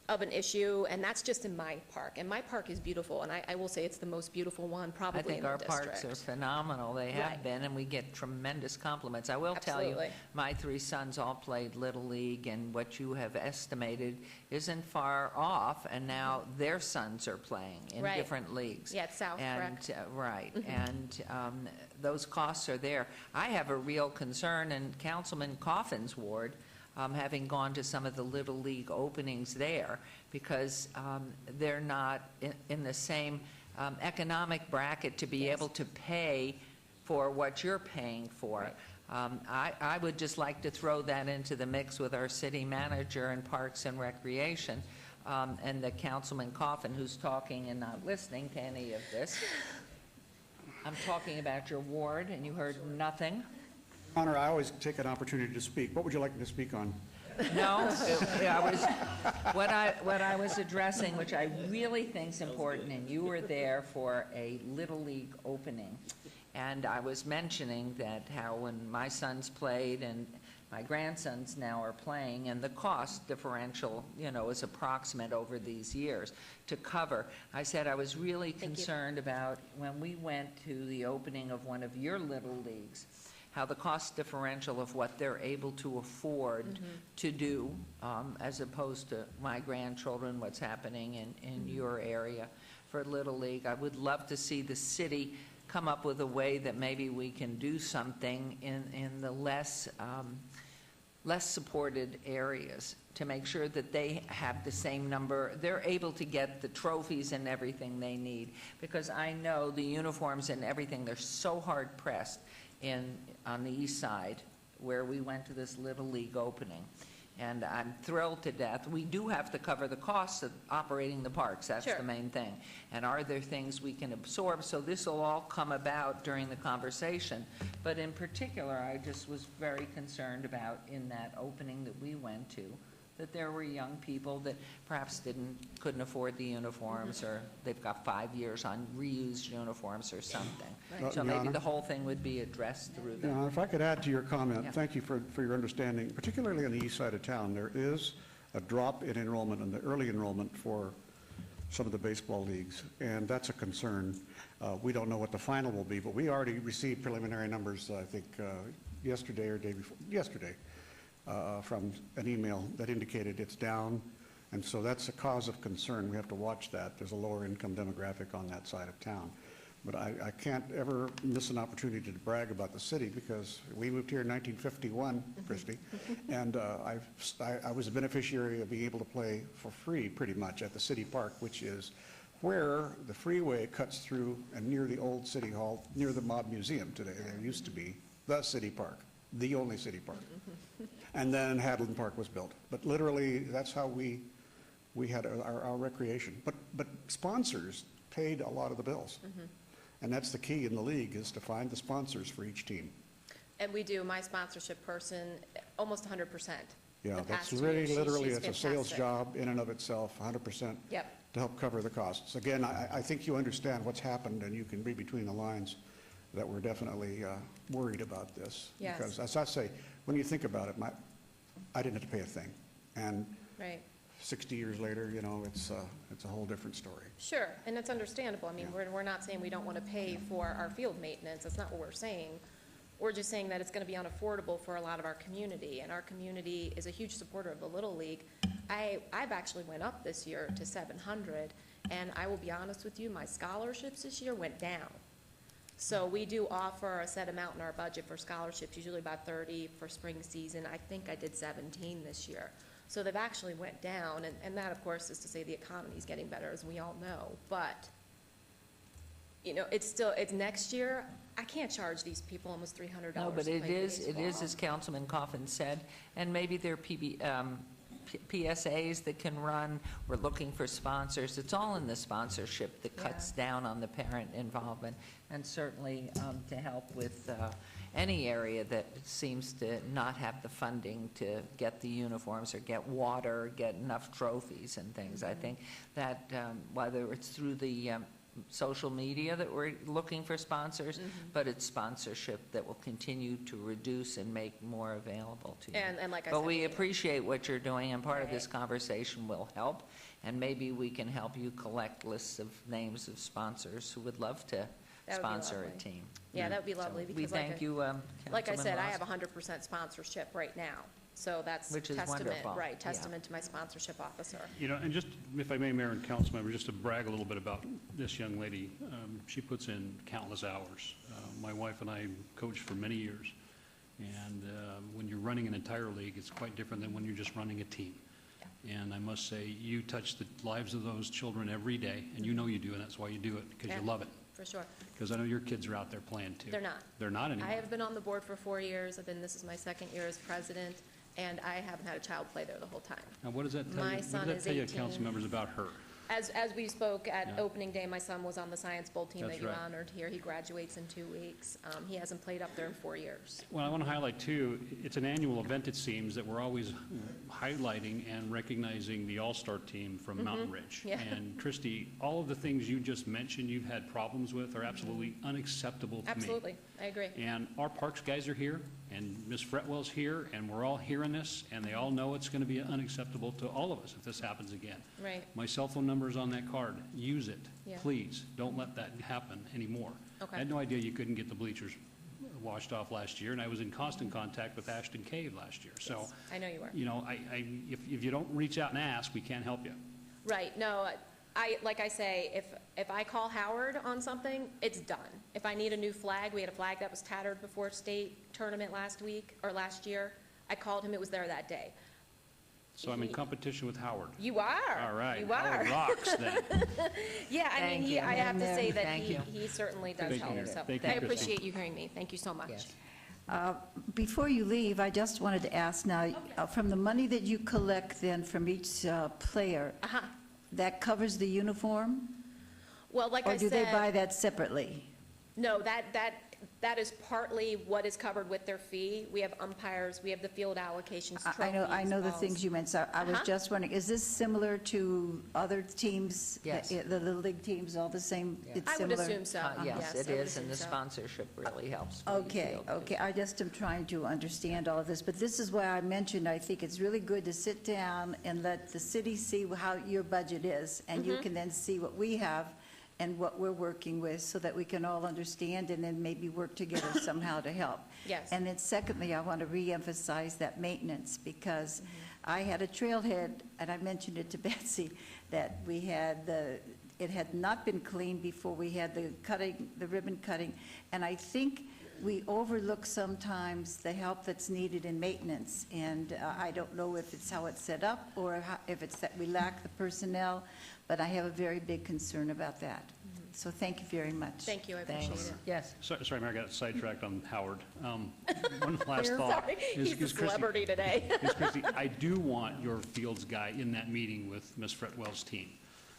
of an issue, and that's just in my park. And my park is beautiful, and I will say it's the most beautiful one probably I think in the our district. parks are phenomenal. They have Right. been, and we get tremendous compliments. I will tell you, Absolutely. my 3 sons all played Little League, and what you have estimated isn't far off, and now their sons are playing in Right. different leagues. Yeah, it's South, correct? Right, Mhm. and those costs are there. I have a real concern, and Councilman Coffin's ward, having gone to some of the Little League openings there, because they're not in the same economic bracket to be able to pay for what you're paying for. I would just like to throw that into the mix with our city manager and Parks and Recreation, and the Councilman Coffin, who's talking and not listening to any of this. I'm talking about your ward, and you heard nothing. Honor, I always take an opportunity to speak. What would you like me to speak on? No, what I was addressing, which I really think is important, and you were there for a Little League opening, and I was mentioning that how when my sons played and my grandsons now are playing, and the cost differential, is approximate over these years to cover. I said I was really concerned about when we went to the opening of one of your Little Leagues, how the cost differential of what they're able to afford to do, as opposed to my grandchildren, what's happening in your area for Little League. I would love to see the city come up with a way that maybe we can do something in the less supported areas to make sure that they have the same number, they're able to get the trophies and everything they need. Because I know the uniforms and everything, they're so hard pressed on the east side where we went to this Little League opening. And I'm thrilled to death. We do have to cover the costs of operating the parks. That's Sure. the main thing. And are there things we can absorb? So this will all come about during the conversation. But in particular, I just was very concerned about in that opening that we went to, that there were young people that perhaps couldn't afford the uniforms, or they've got 5 years on reused uniforms or something. Right. So Your maybe Honor? the whole thing would be addressed through that. If I could add to your comment, Yeah. thank you for your understanding. Particularly on the east side of town, there is a drop in enrollment, in the early enrollment for some of the baseball leagues, and that's a concern. We don't know what the final will be, but we already received preliminary numbers, I think, yesterday or day before, yesterday, from an email that indicated it's down, and so that's a cause of concern. We have to watch that. There's a lower income demographic on that side of town. But I can't ever miss an opportunity to brag about the city, because we moved here in 1951, Christie, and I was a beneficiary of being able to play for free pretty much at the city park, which is where the freeway cuts through and near the old city hall, near the Mob Museum today. There used to be the city park, the only city park. And then Hadland Park was built. But literally, that's how we had our recreation. But sponsors paid a lot of the bills. And that's the key in the league, is to find the sponsors for each team. And we do, my sponsorship person, almost 100%. Yeah, The that's past 2 really years, literally, she's it's a sales fantastic. job in and of itself, 100%. Yep. To help cover the costs. Again, I think you understand what's happened, and you can read between the lines that we're definitely worried about this. Yes. Because as I say, when you think about it, I didn't have to pay a thing. And Right. 60 years later, it's a whole different story. Sure, and it's understandable. I mean, we're not saying we don't want to pay for our field maintenance. That's not what we're saying. We're just saying that it's going to be unaffordable for a lot of our community, and our community is a huge supporter of the Little League. I've actually went up this year to 700, and I will be honest with you, my scholarships this year went down. So we do offer a set amount in our budget for scholarships, usually about 30 for spring season. I think I did 17 this year. So they've actually went down, and that, of course, is to say the economy's getting better, as we all know. But, you know, it's next year, I can't charge these people almost $300 No, but to it play is, baseball. as Councilman Coffin said, and maybe there are PSAs that can run. We're looking for sponsors. It's all in the sponsorship that cuts down on the parent involvement, and certainly to help with any area that seems to not have the funding to get the uniforms or get water, get enough trophies and things. I think that whether it's through the social media that we're looking for sponsors, but it's sponsorship that will continue to reduce and make more available to you. And like I But said, we appreciate what you're doing, and part of this Right. conversation will help, and maybe we can help you collect lists of names of sponsors who would love to That would be sponsor a lovely. team. Yeah, that would be lovely, So because we thank you, like I said, I Councilman have Ross. 100% sponsorship right now. So that's Which is testament, wonderful, right, yeah. testament to my sponsorship officer. You know, and just, if I may, Mayor and council members, just to brag a little bit about this young lady, she puts in countless hours. My wife and I coached for many years, and when you're running an entire league, it's quite different than when you're just running a team. And I must say, you touch the lives of those children every day, and you know you do, and that's why you do it, because Yeah, you love it. For sure. Because I know your kids are out there playing too. They're not. They're not anymore. I have been on the board for 4 years. This is my second year as president, and I haven't had a child play there the whole time. Now, what does that tell you? My What son does is that tell you, 18. council members, about her? As we spoke at Yeah. opening day, my son was on the Science Bowl team That's that you right. honored here. He graduates in 2 weeks. He hasn't played up there in 4 years. Well, I want to highlight too, it's an annual event, it seems, that we're always highlighting and recognizing the all-star team from Mountain Ridge. Yeah. And Christy, all of the things you just mentioned you've had problems with are absolutely unacceptable to me. Absolutely, I agree. And our parks guys are here, and Ms. Fretwell's here, and we're all hearing this, and they all know it's going to be unacceptable to all of us if this happens again. Right. My cell phone number is on that card. Use it, Yeah. please. Don't let that happen anymore. Okay. I had no idea you couldn't get the bleachers washed off last year, and I was in constant contact with Ashton Cave last year. So, Yes, I know you were. you know, if you don't reach out and ask, we can't help you. Right, no, like I say, if I call Howard on something, it's done. If I need a new flag, we had a flag that was tattered before state tournament last year. I called him, it was there that day. So I'm in competition with Howard. You are. All right. You are. Howard rocks then. Yeah, I Thank mean, you. I have to say that Thank you. he certainly does Thank help. you. So Thank you, I Christine. appreciate you hearing me. Thank you so much. Yes. Before you leave, I just wanted to ask now, from the money that you collect then from each player, that covers the uniform? Well, like I Or do they buy said, that separately? no, that is partly what is covered with their fee. We have umpires, we have the field allocations, trophies, I know the balls. things you meant, so I was just wondering, is this similar to other teams? Yes. The Little League teams, all the same? It's I would similar? assume so. Yes, it I would is, and assume the so. sponsorship really helps. for the Okay, field. okay, I just am trying to understand all of this, but this is why I mentioned, I think it's really good to sit down and let the city see how your budget is, and you can then see what we have and what we're working with, so that we can all understand and then maybe work together somehow to help. Yes. And then secondly, I want to reemphasize that maintenance, because I had a trailhead, and I mentioned it to Betsy, that we had it had not been cleaned before we had the ribbon cutting, and I think we overlook sometimes the help that's needed in maintenance, and I don't know if it's how it's set up, or if it's that we lack the personnel, but I have a very big concern about that. So thank you very much. Thank you, I appreciate Thanks. it. Yes. Sorry, Mayor, I got sidetracked on Howard. One last We're thought. sorry. is- He's the is Christie- celebrity today. is Christie, I do want your fields guy in that meeting with Ms. Fretwell's team.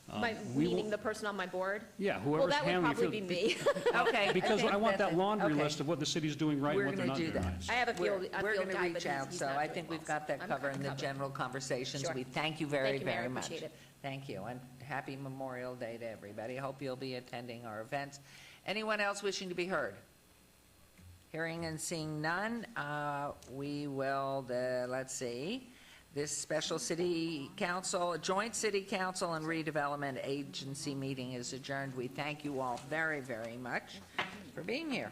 We will- Meaning the person on my board? Yeah, Well, whoever's that would handling probably your be field. me. Okay. Because I want that laundry Okay. list of what the city's doing right and We're what they're going not to do doing that. right. I have a We're field going guy, to but reach he's out, so not I doing think well, we've got so that I'm covered in the covered. general conversations. Sure. We thank you very, Thank you, Mayor. very I much. appreciate it. Thank you, and happy Memorial Day to everybody. Hope you'll be attending our events. Anyone else wishing to be heard? Hearing and seeing none, we will, let's see, this special city council, joint city council and redevelopment agency meeting is adjourned. We thank you all very, very much for being here.